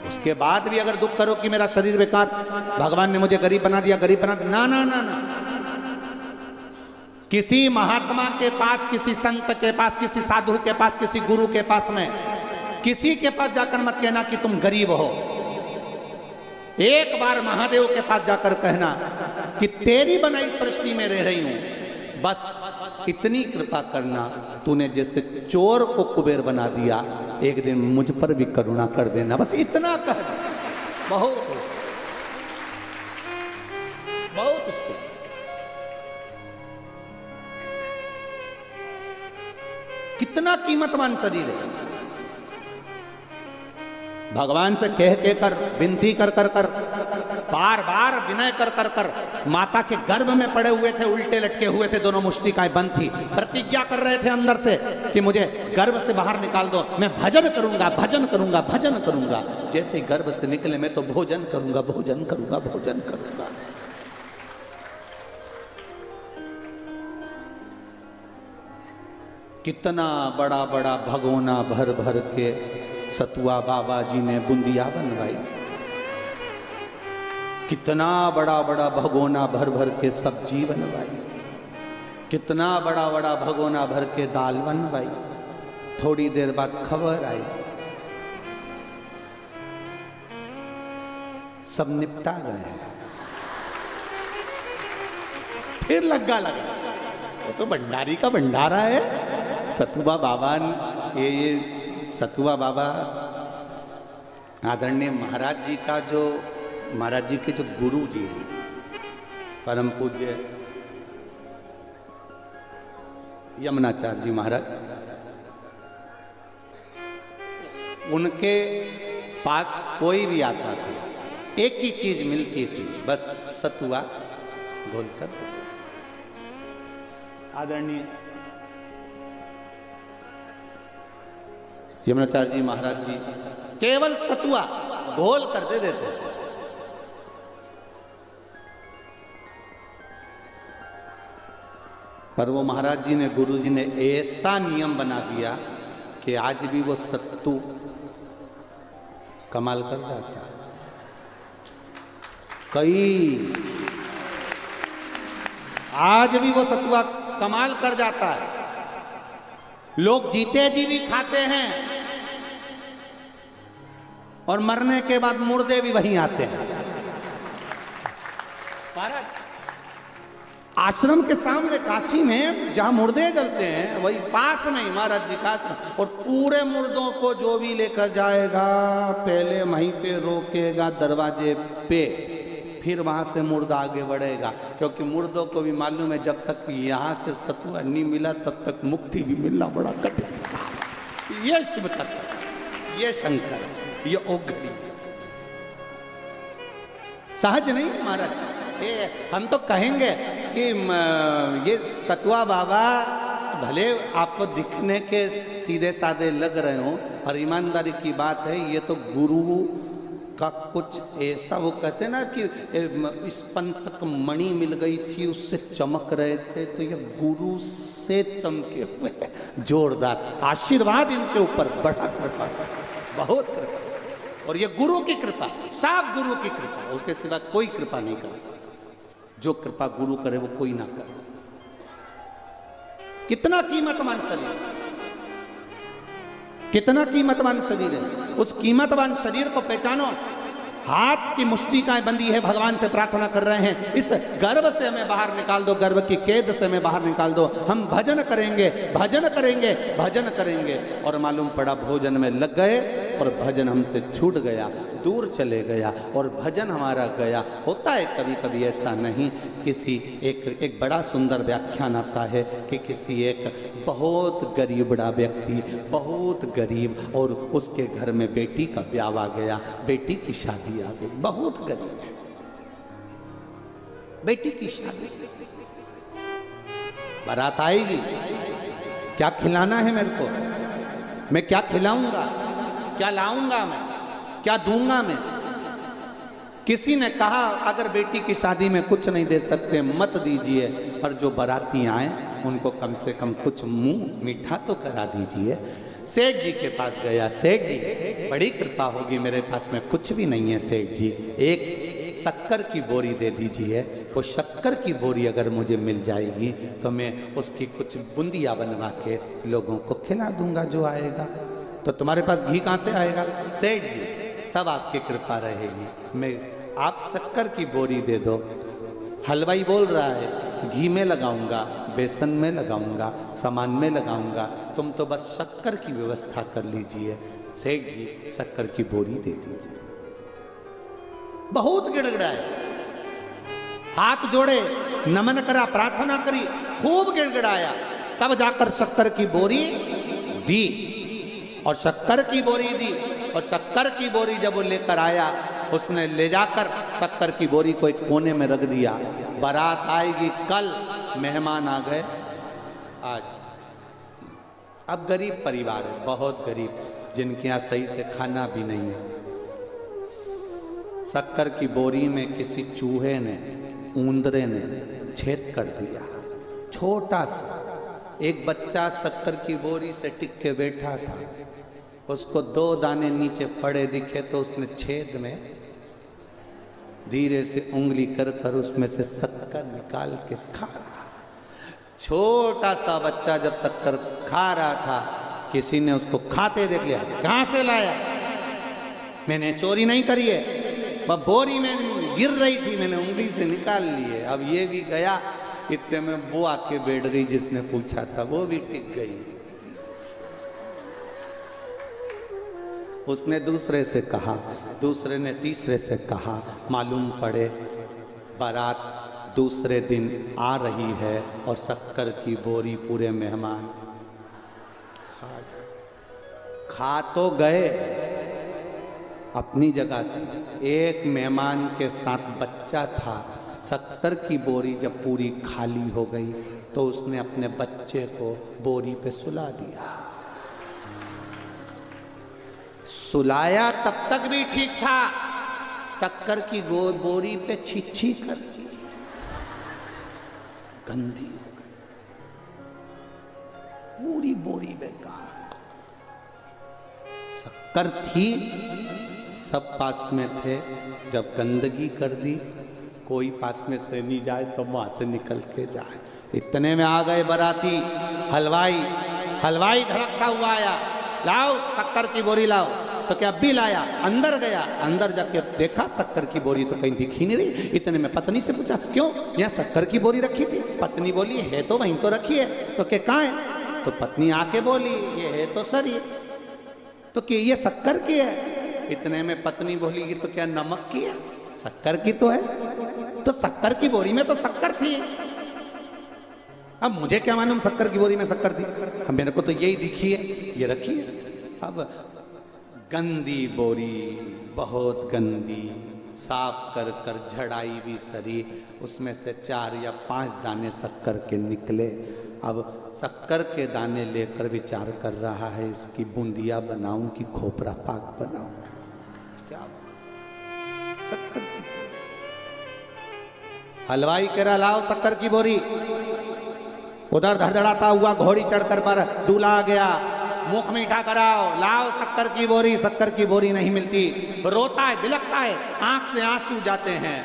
उसके बाद भी अगर दुख करो कि मेरा शरीर बेकार, भगवान ने मुझे गरीब बना दिया, गरीब बना दिया, ना ना ना ना। किसी महात्मा के पास, किसी संत के पास, किसी साधु के पास, किसी गुरु के पास में, किसी के पास जाकर मत कहना कि तुम गरीब हो। एक बार महादेव के पास जाकर कहना कि तेरी बनाई सृष्टि में रह रही हूं, बस इतनी कृपा करना, तूने जैसे चोर को कुबेर बना दिया, एक दिन मुझ पर भी करुणा कर देना, बस इतना कह दे। बहुत बहुत उसको कितना कीमतवान शरीर है। भगवान से कह के कर, विनती कर कर कर, बार बार विनय कर कर कर, माता के गर्भ में पड़े हुए थे, उल्टे लटके हुए थे, दोनों मुष्टिकाएं बंद थी, प्रतिज्ञा कर रहे थे अंदर से कि मुझे गर्भ से बाहर निकाल दो, मैं भजन करूंगा, भजन करूंगा, भजन करूंगा। जैसे ही गर्भ से निकले, मैं तो भोजन करूंगा, भोजन करूंगा, भोजन करूंगा। कितना बड़ा बड़ा भगोना भर भर के सतुआ बाबा जी ने बूंदिया बनवाई, कितना बड़ा बड़ा भगोना भर भर के सब्जी बनवाई, कितना बड़ा बड़ा भगोना भर के दाल बनवाई। थोड़ी देर बाद खबर आई, सब निपटा गए। फिर लगा वो तो भंडारी का भंडारा है। सतुआ बाबा, ये सतुआ बाबा आदरणीय महाराज जी का, जो महाराज जी के जो गुरु जी हैं, परम पूज्य यमुनाचार्य जी महाराज, उनके पास कोई भी आता था, एक ही चीज मिलती थी, बस सतुआ घोलकर। आदरणीय यमुनाचार्य जी महाराज जी केवल सतुआ घोल कर दे देते थे। पर वो महाराज जी ने, गुरु जी ने ऐसा नियम बना दिया कि आज भी वो सत्तू कमाल कर जाता है। आज भी वो सतुआ कमाल कर जाता है। लोग जीते जी भी खाते हैं और मरने के बाद मुर्दे भी वहीं आते हैं। आश्रम के सामने काशी में जहां मुर्दे जलते हैं, वही पास में ही महाराज जी का आश्रम, और पूरे मुर्दों को जो भी लेकर जाएगा पहले वहीं पे रोकेगा दरवाजे पे, फिर वहां से मुर्दा आगे बढ़ेगा, क्योंकि मुर्दों को भी मालूम है जब तक यहां से सतुआ नहीं मिला तब तक मुक्ति भी मिलना बड़ा कठिन। ये शिव तत्व, ये शंकर, ये ओघड़ी सहज नहीं महाराज। ये हम तो कहेंगे कि ये सतुआ बाबा भले आपको दिखने के सीधे साधे लग रहे हो, और ईमानदारी की बात है, ये तो गुरु का कुछ ऐसा, वो कहते हैं ना कि स्पंतक मणि मिल गई थी, उससे चमक रहे थे, तो ये गुरु से चमके हुए जोरदार आशीर्वाद इनके ऊपर, बड़ा कृपा, बहुत कृपा। और ये गुरु की कृपा, साफ गुरु की कृपा, उसके सिवा कोई कृपा नहीं कर सकता। जो कृपा गुरु करे वो कोई ना करे। कितना कीमतवान शरीर, कितना कीमतवान शरीर है। उस कीमतवान शरीर को पहचानो। हाथ की मुष्टिकाएं बंदी है, भगवान से प्रार्थना कर रहे हैं, इस गर्भ से हमें बाहर निकाल दो, गर्भ की कैद से हमें बाहर निकाल दो, हम भजन करेंगे, भजन करेंगे, भजन करेंगे। और मालूम पड़ा भोजन में लग गए और भजन हमसे छूट गया, दूर चले गया और भजन हमारा गया। होता है कभी कभी ऐसा नहीं, किसी एक बड़ा सुंदर व्याख्यान आता है कि किसी एक बहुत गरीबड़ा व्यक्ति, बहुत गरीब, और उसके घर में बेटी का ब्याह आ गया, बेटी की शादी आ गई, बहुत गरीब है, बेटी की शादी, बारात आएगी, क्या खिलाना है मेरे को, मैं क्या खिलाऊंगा, क्या लाऊंगा, मैं क्या दूंगा। मैं किसी ने कहा अगर बेटी की शादी में कुछ नहीं दे सकते मत दीजिए, पर जो बाराती आए उनको कम से कम कुछ मुंह मीठा तो करा दीजिए। सेठ जी के पास गया, सेठ जी बड़ी कृपा होगी, मेरे पास में कुछ भी नहीं है सेठ जी, एक शक्कर की बोरी दे दीजिए। वो शक्कर की बोरी अगर मुझे मिल जाएगी तो मैं उसकी कुछ बूंदिया बनवा के लोगों को खिला दूंगा जो आएगा। तो तुम्हारे पास घी कहाँ से आएगा? सेठ जी सब आपकी कृपा रहेगी, मैं आप शक्कर की बोरी दे दो। हलवाई बोल रहा है घी में लगाऊंगा, बेसन में लगाऊंगा, सामान में लगाऊंगा, तुम तो बस शक्कर की व्यवस्था कर लीजिए। सेठ जी शक्कर की बोरी दे दीजिए। बहुत गिड़गिड़ाए, हाथ जोड़े, नमन करा, प्रार्थना करी, खूब गिड़गिड़ाया, तब जाकर शक्कर की बोरी दी और शक्कर की बोरी दी। और शक्कर की बोरी जब वो लेकर आया, उसने ले जाकर शक्कर की बोरी को एक कोने में रख दिया। बारात आएगी कल, मेहमान आ गए आज। अब गरीब परिवार है, बहुत गरीब, जिनके यहाँ सही से खाना भी नहीं है। शक्कर की बोरी में किसी चूहे ने, ऊंदरे ने छेद कर दिया, छोटा सा। एक बच्चा शक्कर की बोरी से टिक के बैठा था, उसको 2 दाने नीचे पड़े दिखे तो उसने छेद में धीरे से उंगली कर कर उसमें से शक्कर निकाल के खा रहा। छोटा सा बच्चा जब शक्कर खा रहा था, किसी ने उसको खाते देख लिया, कहां से लाया? मैंने चोरी नहीं करी है, वह बोरी में गिर रही थी, मैंने उंगली से निकाल ली है। अब ये भी गया, इतने में वो आके बैठ गई, जिसने पूछा था वो भी टिक गई। उसने दूसरे से कहा, दूसरे ने तीसरे से कहा, मालूम पड़े बारात दूसरे दिन आ रही है और शक्कर की बोरी पूरे मेहमान खा तो गए, अपनी जगह थी। एक मेहमान के साथ बच्चा था, शक्कर की बोरी जब पूरी खाली हो गई तो उसने अपने बच्चे को बोरी पे सुला दिया। सुलाया तब तक भी ठीक था, शक्कर की बोरी पे छिछी कर दी, गंदी हो गई, पूरी बोरी बेकार। शक्कर थी, सब पास में थे, जब गंदगी कर दी, कोई पास में से नहीं जाए, सब वहां से निकल के जाए। इतने में आ गए बाराती, हलवाई। हलवाई धड़कता हुआ आया, लाओ शक्कर की बोरी लाओ। तो क्या भी लाया, अंदर गया, अंदर जाके देखा शक्कर की बोरी तो कहीं दिखी नहीं रही। इतने में पत्नी से पूछा, क्यों यहाँ शक्कर की बोरी रखी थी? पत्नी बोली है तो वहीं तो रखी है। तो क्या कहाँ है? तो पत्नी आके बोली ये है तो सर ये तो कि ये शक्कर की है। इतने में पत्नी बोली कि तो क्या नमक की है? शक्कर की तो है। तो शक्कर की बोरी में तो शक्कर थी, अब मुझे क्या मालूम शक्कर की बोरी में शक्कर थी? अब मेरे को तो यही दिखी है, ये रखी है। अब गंदी बोरी, बहुत गंदी, साफ कर कर झड़ाई भी सरी, उसमें से 4 या 5 दाने शक्कर के निकले। अब शक्कर के दाने लेकर विचार कर रहा है, इसकी बूंदिया बनाऊं कि खोपरा पाक बनाऊं? क्या शक्कर की? हलवाई कह रहा लाओ शक्कर की बोरी। उधर धड़धड़ाता हुआ घोड़ी चढ़कर पर दूल्हा आ गया, मुख मीठा कराओ, लाओ शक्कर की बोरी। शक्कर की बोरी नहीं मिलती, रोता है, बिलखता है, आंख से आंसू जाते हैं,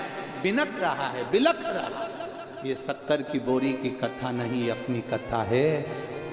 बिनक रहा है, बिलख रहा है। ये शक्कर की बोरी की कथा नहीं, अपनी कथा है।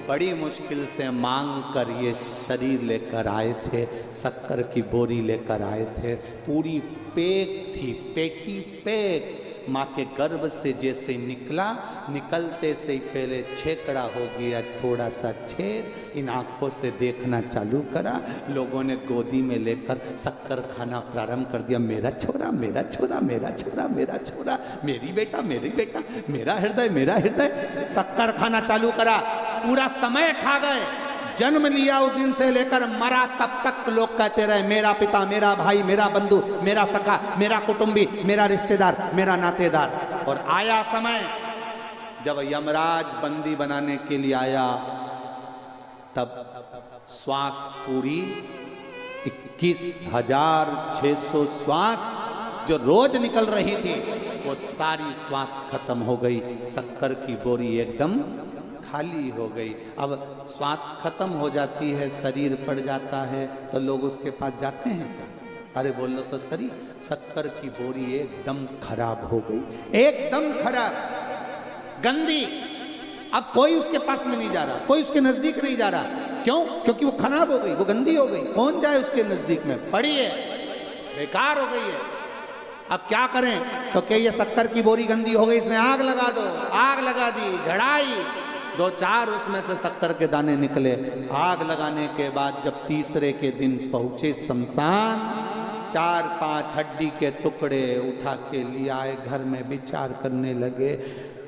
बड़ी मुश्किल से मांग कर ये शरीर लेकर आए थे, शक्कर की बोरी लेकर आए थे। पूरी पैक थी, पेटी पैक। माँ के गर्भ से जैसे निकला, निकलते से ही पहले छेकड़ा हो गया, थोड़ा सा छेद। इन आँखों से देखना चालू करा। लोगों ने गोदी में लेकर शक्कर खाना प्रारंभ कर दिया। मेरा छोरा, मेरा छोरा, मेरा छोरा, मेरा छोरा, मेरी बेटा, मेरी बेटा, मेरा हृदय, मेरा हृदय। शक्कर खाना चालू करा, पूरा समय खा गए। जन्म लिया उस दिन से लेकर मरा तब तक लोग कहते रहे मेरा पिता, मेरा भाई, मेरा बंधु, मेरा सखा, मेरा कुटुंबी, मेरा रिश्तेदार, मेरा नातेदार। और आया समय जब यमराज बंदी बनाने के लिए आया, तब श्वास पूरी 21,600 श्वास जो रोज निकल रही थी, वो सारी श्वास खत्म हो गई। शक्कर की बोरी एकदम खाली हो गई। अब श्वास खत्म हो जाती है, शरीर पड़ जाता है, तो लोग उसके पास जाते हैं क्या? अरे बोलो तो सही, शक्कर की बोरी एकदम खराब हो गई, एकदम खराब, गंदी। अब कोई उसके पास में नहीं जा रहा, कोई उसके नजदीक नहीं जा रहा। क्यों? क्योंकि वो खराब हो गई, वो गंदी हो गई। कौन जाए उसके नजदीक में? पड़ी है, बेकार हो गई है। अब क्या करें? तो क्या ये शक्कर की बोरी गंदी हो गई, इसमें आग लगा दो। आग लगा दी, झड़ाई, 2-4 उसमें से शक्कर के दाने निकले। आग लगाने के बाद जब तीसरे के दिन पहुंचे शमशान, 4-5 हड्डी के टुकड़े उठा के ले आए, घर में विचार करने लगे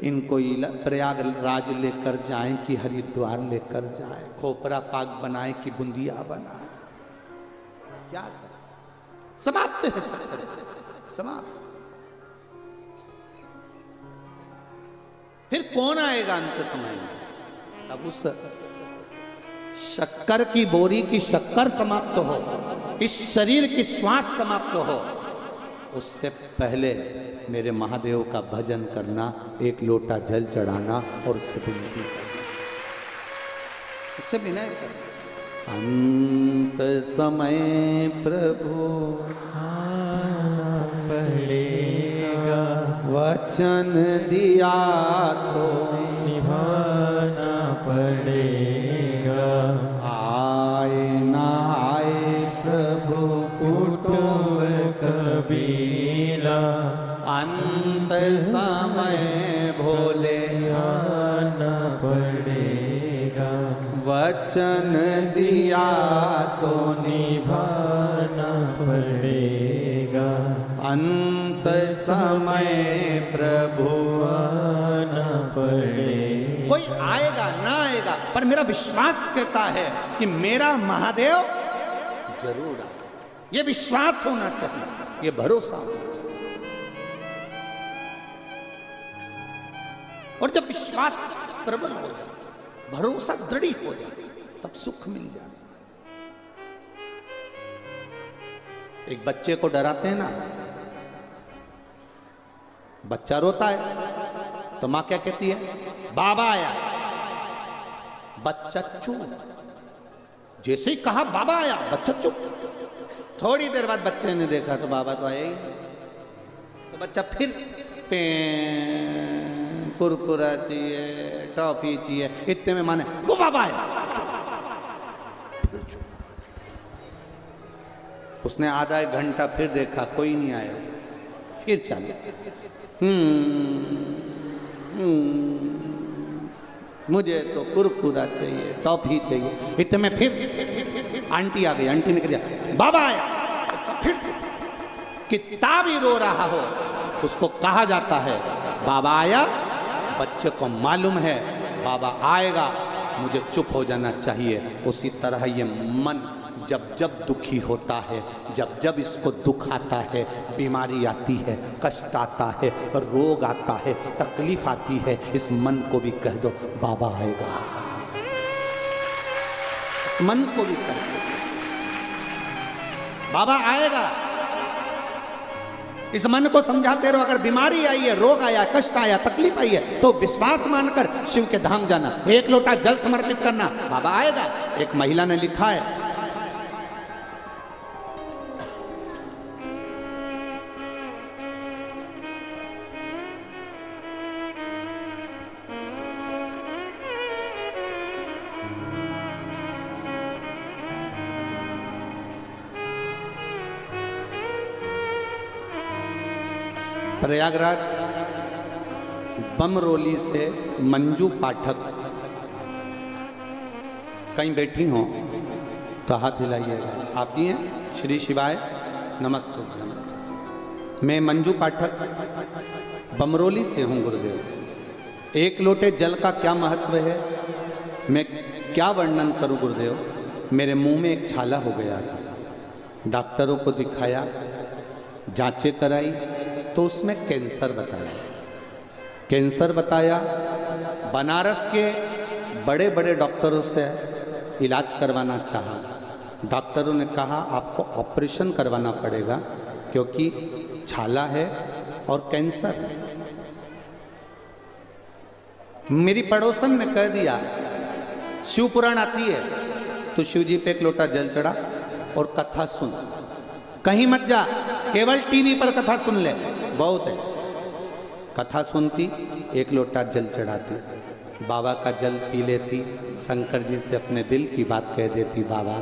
इनको प्रयागराज लेकर जाएं कि हरिद्वार लेकर जाएं, खोपरा पाक बनाए कि बूंदिया बनाए। क्या करें? समाप्त है शक्कर, समाप्त। फिर कौन आएगा अंत समय में? अब उस शक्कर की बोरी की शक्कर समाप्त हो, इस शरीर की श्वास समाप्त हो, उससे पहले मेरे महादेव का भजन करना, एक लोटा जल चढ़ाना और उससे विनती करना, उससे विनय करना। अंत समय प्रभु आना पड़ेगा, वचन दिया तो निभाना पड़ेगा। आए ना आए प्रभु कुटुंब कबीला, अंत समय भोले आना पड़ेगा। वचन दिया तो निभाना पड़ेगा। अंत समय प्रभु आना पड़ेगा। कोई आएगा ना आएगा, पर मेरा विश्वास कहता है कि मेरा महादेव जरूर आएगा। ये विश्वास होना चाहिए, ये भरोसा होना चाहिए। और जब विश्वास प्रबल हो जाए, भरोसा दृढ़ हो जाए, तब सुख मिल जाए। एक बच्चे को डराते हैं ना, बच्चा रोता है तो मां क्या कहती है? बाबा आया। बच्चा चुप, जैसे ही कहा बाबा आया, बच्चा चुप। थोड़ी देर बाद बच्चे ने देखा तो बाबा तो आया ही, तो बच्चा फिर कुरकुरा चाहिए, टॉफी चाहिए, इतने में माने वो बाबा आया। उसने आधा 1 घंटा फिर देखा, कोई नहीं आया, फिर चालू। मुझे तो कुरकुरा चाहिए, टॉफी चाहिए। इतने में फिर आंटी आ गई, आंटी ने कह दिया बाबा आया। तो फिर कितना भी रो रहा हो, उसको कहा जाता है बाबा आया। बच्चे को मालूम है बाबा आएगा, मुझे चुप हो जाना चाहिए। उसी तरह ये मन जब जब दुखी होता है, जब जब इसको दुख आता है, बीमारी आती है, कष्ट आता है, रोग आता है, तकलीफ आती है, इस मन को भी कह दो बाबा आएगा। इस मन को भी कह दो बाबा आएगा। इस मन को समझाते रहो। अगर बीमारी आई है, रोग आया, कष्ट आया, तकलीफ आई है, तो विश्वास मानकर शिव के धाम जाना, 1 लोटा जल समर्पित करना, बाबा आएगा। एक महिला ने लिखा है, प्रयागराज बमरोली से मंजू पाठक कहीं बैठी हो तो हाथ हिलाइएगा। आप ही हैं? श्री शिवाय नमस्ते। मैं मंजू पाठक बमरोली से हूँ गुरुदेव। एक लोटे जल का क्या महत्व है, मैं क्या वर्णन करूँ गुरुदेव। मेरे मुंह में एक छाला हो गया था, डॉक्टरों को दिखाया, जांचें कराई तो उसमें कैंसर बताया। कैंसर बताया, बनारस के बड़े बड़े डॉक्टरों से इलाज करवाना चाहा। डॉक्टरों ने कहा आपको ऑपरेशन करवाना पड़ेगा क्योंकि छाला है और कैंसर है। मेरी पड़ोसन ने कह दिया शिव पुराण आती है तो शिव जी पे एक लोटा जल चढ़ा और कथा सुन, कहीं मत जा, केवल टीवी पर कथा सुन ले, बहुत है। कथा सुनती, एक लोटा जल चढ़ाती, बाबा का जल पी लेती, शंकर जी से अपने दिल की बात कह देती, बाबा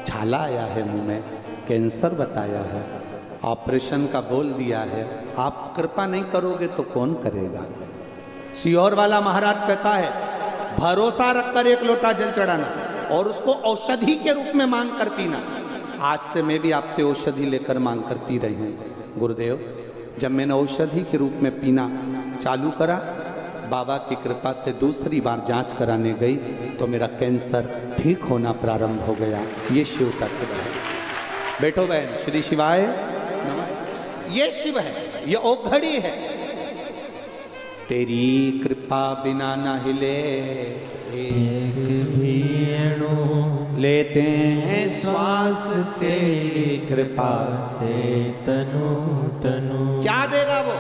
छाला आया है मुंह में, कैंसर बताया है, ऑपरेशन का बोल दिया है, आप कृपा नहीं करोगे तो कौन करेगा। सियोर वाला महाराज कहता है भरोसा रखकर एक लोटा जल चढ़ाना और उसको औषधि के रूप में मांग कर पीना। आज से मैं भी आपसे औषधि लेकर मांग कर पी रही हूँ गुरुदेव। जब मैंने औषधि के रूप में पीना चालू करा, बाबा की कृपा से दूसरी बार जांच कराने गई तो मेरा कैंसर ठीक होना प्रारंभ हो गया। ये शिव तत्व है। बैठो बहन, श्री शिवाय नमस्ते। ये शिव है, ये औघड़ी है। तेरी कृपा बिना न हिले एक भी अणु, लेते हैं श्वास तेरी कृपा से तनु तनु। क्या देगा वो?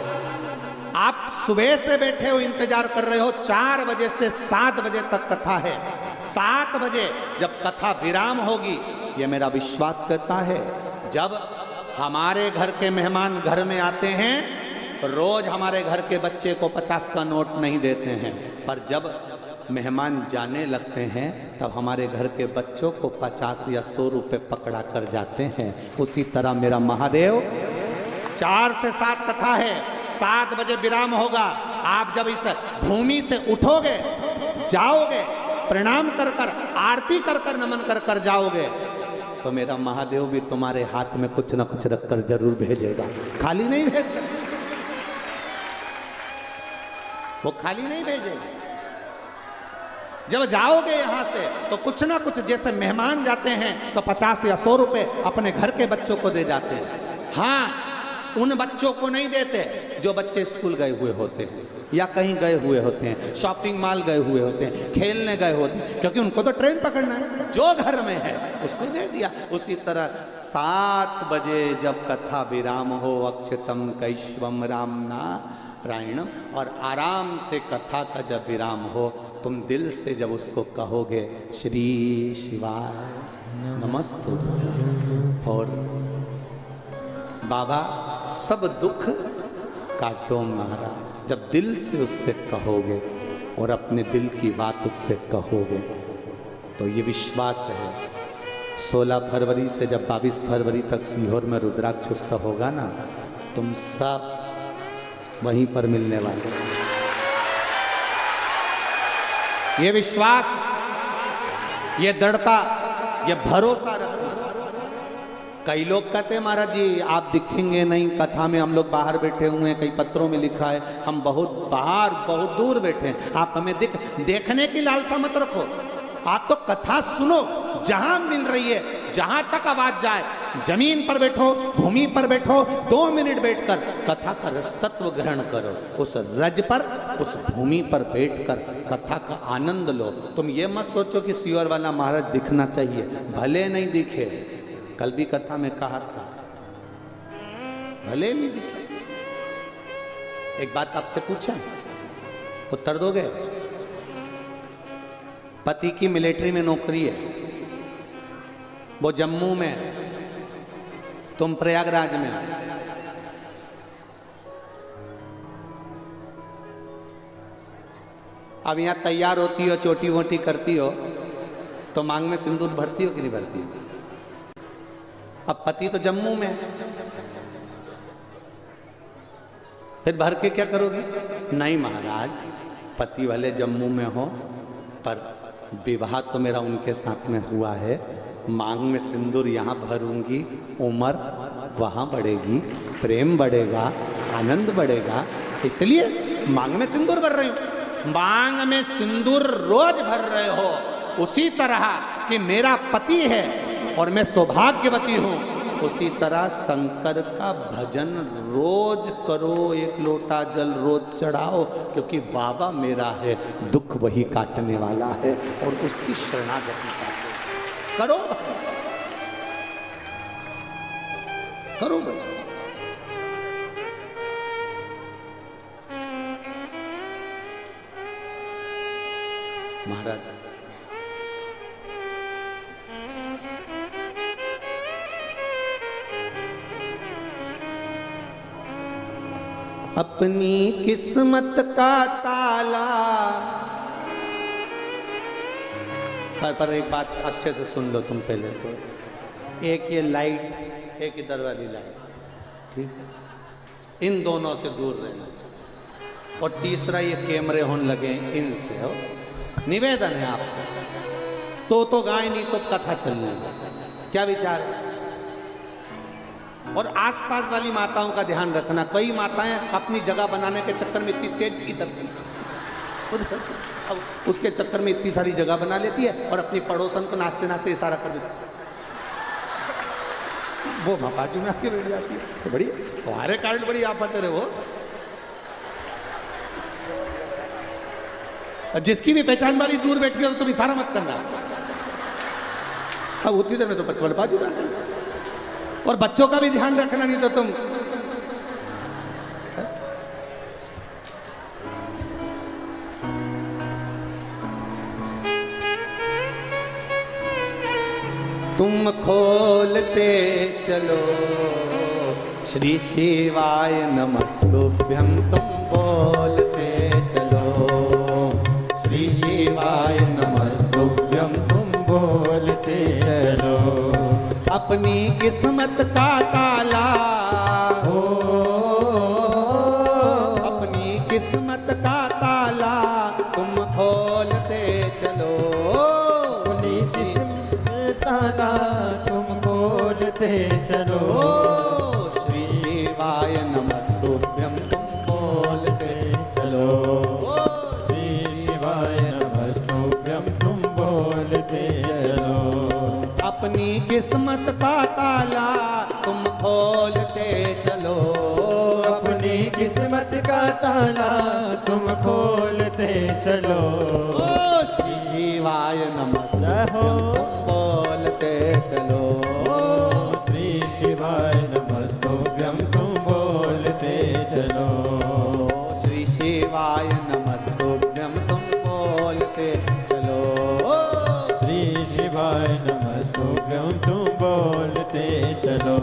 आप सुबह से बैठे हो, इंतजार कर रहे हो, 4 बजे से 7 बजे तक कथा है। 7 बजे जब कथा विराम होगी, ये मेरा विश्वास कहता है, जब हमारे घर के मेहमान घर में आते हैं, रोज हमारे घर के बच्चे को 50 का नोट नहीं देते हैं, पर जब मेहमान जाने लगते हैं तब हमारे घर के बच्चों को 50 या 100 रुपए पकड़ा कर जाते हैं। उसी तरह मेरा महादेव 4 से 7 कथा है, 7 बजे विराम होगा। आप जब इस भूमि से उठोगे, जाओगे, प्रणाम कर कर, आरती कर कर, नमन कर कर जाओगे, तो मेरा महादेव भी तुम्हारे हाथ में कुछ ना कुछ रखकर जरूर भेजेगा। खाली नहीं भेज सकते, वो खाली नहीं भेजेगा। जब जाओगे यहां से तो कुछ ना कुछ, जैसे मेहमान जाते हैं तो 50 या 100 रुपए अपने घर के बच्चों को दे जाते हैं। हाँ, उन बच्चों को नहीं देते जो बच्चे स्कूल गए हुए होते हैं या कहीं गए हुए होते हैं, शॉपिंग मॉल गए हुए होते हैं, खेलने गए होते हैं, क्योंकि उनको तो ट्रेन पकड़ना है। जो घर में है उसको दे दिया। उसी तरह 7 बजे जब कथा विराम हो, अक्षतम कैश्वम राम नारायणम, और आराम से कथा का जब विराम हो, तुम दिल से जब उसको कहोगे श्री शिवाय नमस्ते, और बाबा सब दुख काटो महाराज, जब दिल से उससे कहोगे और अपने दिल की बात उससे कहोगे, तो ये विश्वास है 16 फरवरी से जब 22 फरवरी तक सीहोर में रुद्राक्ष उत्सव होगा ना, तुम सब वहीं पर मिलने वाले। ये विश्वास, ये दृढ़ता, ये भरोसा रखो। कई लोग कहते हैं महाराज जी आप दिखेंगे नहीं कथा में, हम लोग बाहर बैठे हुए हैं, कई पत्रों में लिखा है हम बहुत बाहर बहुत दूर बैठे हैं, आप हमें देखने की लालसा मत रखो। आप तो कथा सुनो, जहां मिल रही है, जहां तक आवाज जाए, जमीन पर बैठो, भूमि पर बैठो, 2 मिनट बैठकर कथा का रस तत्व ग्रहण करो। उस रज पर, उस भूमि पर बैठकर कथा का आनंद लो। तुम ये मत सोचो कि सियोर वाला महाराज दिखना चाहिए, भले नहीं दिखे। कल भी कथा में कहा था, भले नहीं दिखे। एक बात आपसे पूछा, उत्तर दोगे? पति की मिलिट्री में नौकरी है, वो जम्मू में, तुम प्रयागराज में। अब यहां तैयार होती हो, चोटी वोटी करती हो, तो मांग में सिंदूर भरती हो कि नहीं भरती हो? अब पति तो जम्मू में, फिर भर के क्या करोगी? नहीं महाराज, पति वाले जम्मू में हो, पर विवाह तो मेरा उनके साथ में हुआ है, मांग में सिंदूर यहाँ भरूंगी, उम्र वहाँ बढ़ेगी, प्रेम बढ़ेगा, आनंद बढ़ेगा, इसलिए मांग में सिंदूर भर रही हूँ। मांग में सिंदूर रोज भर रहे हो, उसी तरह कि मेरा पति है और मैं सौभाग्यवती हूँ, उसी तरह शंकर का भजन रोज करो, एक लोटा जल रोज चढ़ाओ, क्योंकि बाबा मेरा है, दुख वही काटने वाला है और उसकी शरणागति करो। करो भजन। महाराज अपनी किस्मत का ताला, पर एक बात अच्छे से सुन लो तुम पहले तो, एक ये लाइट, एक इधर वाली लाइट, ठीक है, इन दोनों से दूर रहना, और तीसरा ये कैमरे होने लगे इनसे हो, निवेदन है आपसे। तो गाय नहीं तो कथा चलने लगे, क्या विचार है? और आसपास वाली माताओं का ध्यान रखना, कई माताएं अपनी जगह बनाने के चक्कर में इतनी तेज इधर उधर, अब उसके चक्कर में इतनी सारी जगह बना लेती है और अपनी पड़ोसन को नाचते नाचते इशारा कर देती है, वो बाजू में आके बैठ जाती है। तो बड़ी तुम्हारे कारण बड़ी आफत है वो। जिसकी भी पहचान वाली दूर बैठी है तो तुम इशारा मत करना, अब उतनी देर में तो बच्चे बाजू में, और बच्चों का भी ध्यान रखना, नहीं तो तुम खोलते चलो श्री शिवाय नमस्तुभ्यं, तुम बोलते चलो श्री शिवाय नमस्तुभ्यं, तुम बोलते चलो अपनी किस्मत का ताला हो, अपनी किस्मत का ताला तुम खोलते चलो, अपनी किस्मत ताला तुम खोलते चलो, श्री शिवाय नमस्तुभ्यं, तुम बोलते चलो, श्री शिवाय नमस्तुभ्यं, तुम बोलते चलो अपनी किस्मत का ताला तुम खोलते चलो, अपनी किस्मत का ताला तुम खोलते चलो, श्री शिवाय नमस्तुभ्यं, तुम बोलते चलो, श्री शिवाय नमस्तुभ्यं, तुम बोलते चलो, श्री शिवाय नमस्तुभ्यं, तुम बोलते चलो, श्री शिवाय नमस्तुभ्यं, तुम बोलते चलो।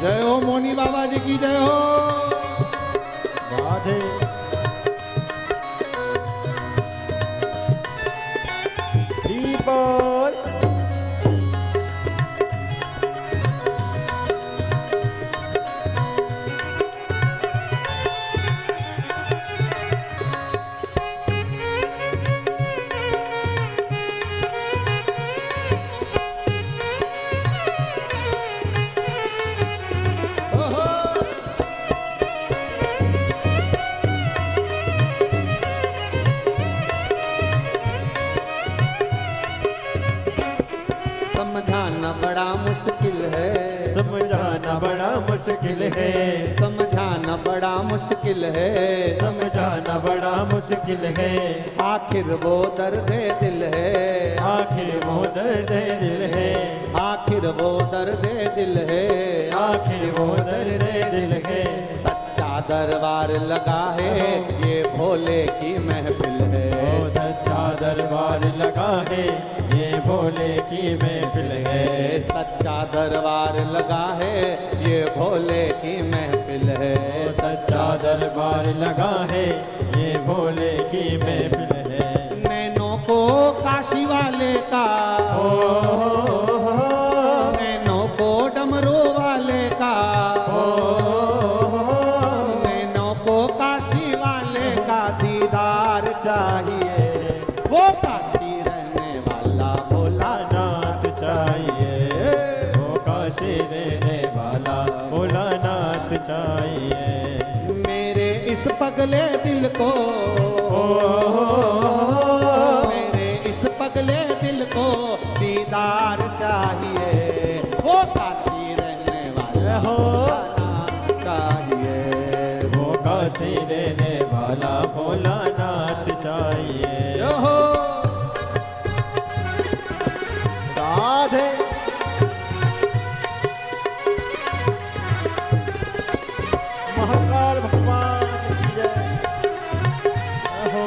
जय हो मोनी बाबा जी की जय हो। राधे श्रीपाल
मुश्किल है,
समझाना बड़ा मुश्किल है,
समझाना बड़ा मुश्किल है।
आखिर वो दर्द दिल है,
आखिर वो दर्द दिल है,
आखिर वो दर्द दिल है,
आखिर वो दर्द दिल है।
सच्चा दरबार लगा है ये भोले की महफिल है,
ओ सच्चा दरबार लगा है ये भोले की महफिल है,
सच्चा दरबार लगा है ये भोले की महफिल है,
ओ सच्चा दरबार लगा है ये भोले की महफिल है।
नैनों को काशी वाले का, नैनों को डमरू वाले का, नैनों को काशी वाले का दीदार चाहिए, वो काशी रहने वाला भोलानाथ चाहिए,
वो काशी रहने वाला भोलानाथ चाहिए।
मेरे इस पगले दिल को, मेरे इस पगले दिल को दीदार चाहिए, वो काशी रहने वाला भोलानाथ चाहिए,
वो काशी रहने वाला भोलानाथ चाहिए।
हो राधे।
महाकाल भगवान की जय हो।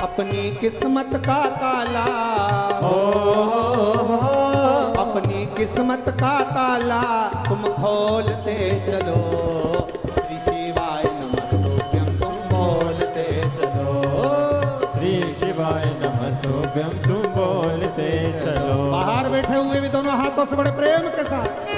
अपनी किस्मत का ताला, अपनी किस्मत का ताला तुम खोलते चलो, श्री शिवाय नमस्तुभ्यं तुम बोलते चलो,
श्री शिवाय नमस्तुभ्यं तुम बोलते चलो।
बाहर बैठे हुए भी दोनों हाथों से बड़े प्रेम के साथ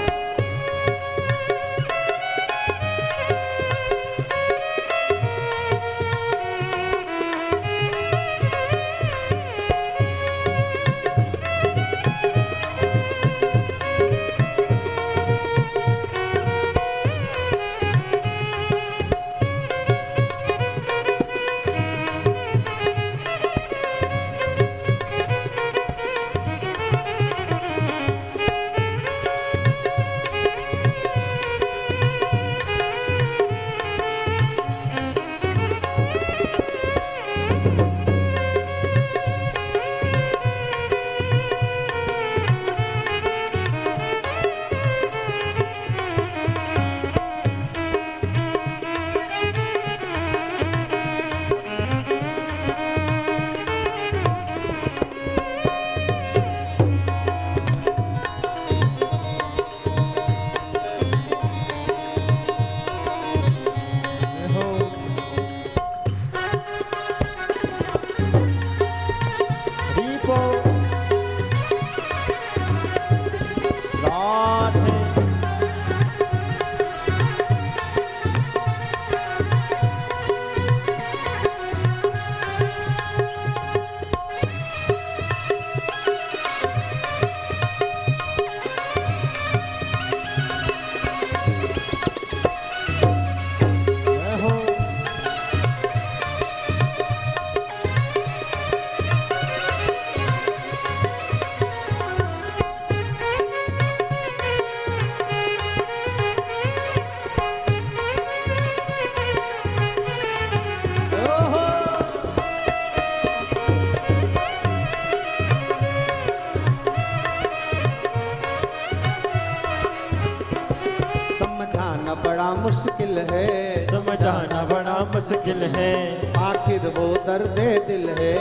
मुश्किल है,
समझाना बड़ा मुश्किल है,
आखिर वो दर्द दिल है,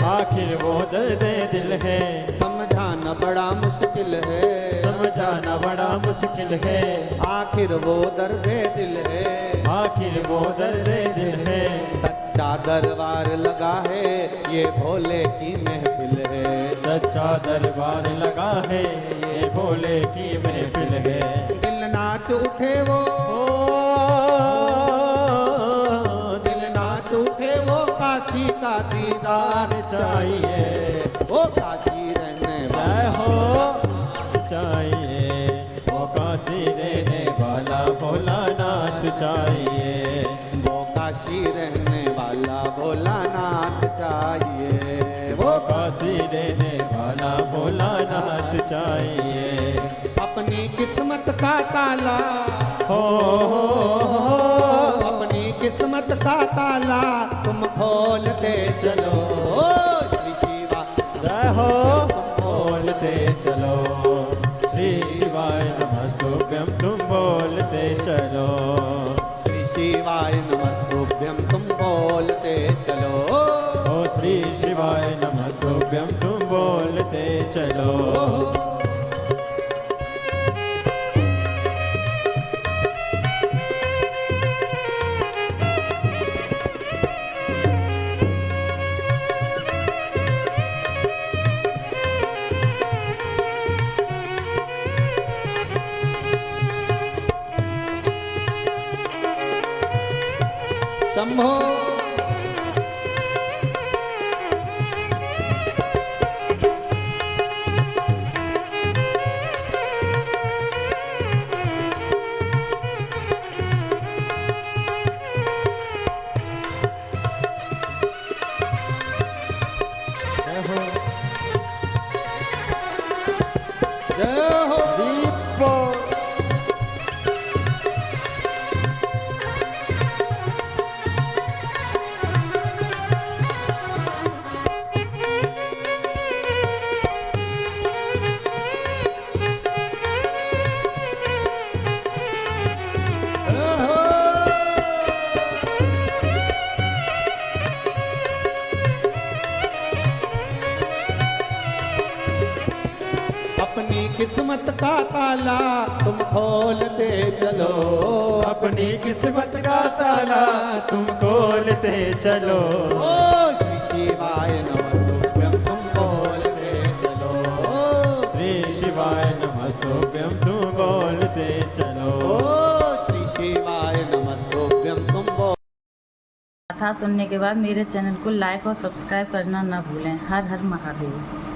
आखिर वो दर्द दिल है,
समझाना बड़ा मुश्किल है,
समझाना बड़ा मुश्किल है,
आखिर वो दर्द दिल है,
आखिर वो दर्द दिल है।
सच्चा दरबार लगा है ये भोले की महफिल है,
सच्चा दरबार लगा है ये भोले की महफिल है।
दिल नाच उठे वो, दिल नाच उठे वो काशी का दीदार चाहिए, वो काशी रहने वाला
हो चाहिए, वो काशी रहने वाला भोलानाथ चाहिए,
वो काशी रहने वाला भोलानाथ चाहिए,
वो काशी रहने वाला भोलानाथ चाहिए।
अपनी किस्मत का ताला
हो
अपनी किस्मत का ताला तुम खोलते चलो, श्री शिवा
रहो बोलते चलो, श्री शिवाय नमस्तुभ्यं तुम बोलते चलो,
श्री शिवाय नमस्तुभ्यं तुम बोलते चलो,
ओ श्री शिवाय नमस्तुभ्यं तुम बोलते चलो।
शंभो जय हो
दीपो
अपनी किस्मत का ताला तुम खोलते चलो,
अपनी किस्मत का ताला तुम खोलते चलो,
ओ श्री शिवाय नमस्तुभ्यं तुम बोलते चलो,
श्री शिवाय नमस्तुभ्यं तुम बोलते चलो,
ओ श्री शिवाय नमस्तुभ्यं तुम बोल।
कथा सुनने के बाद मेरे चैनल को लाइक और सब्सक्राइब करना ना भूलें। हर हर महादेव।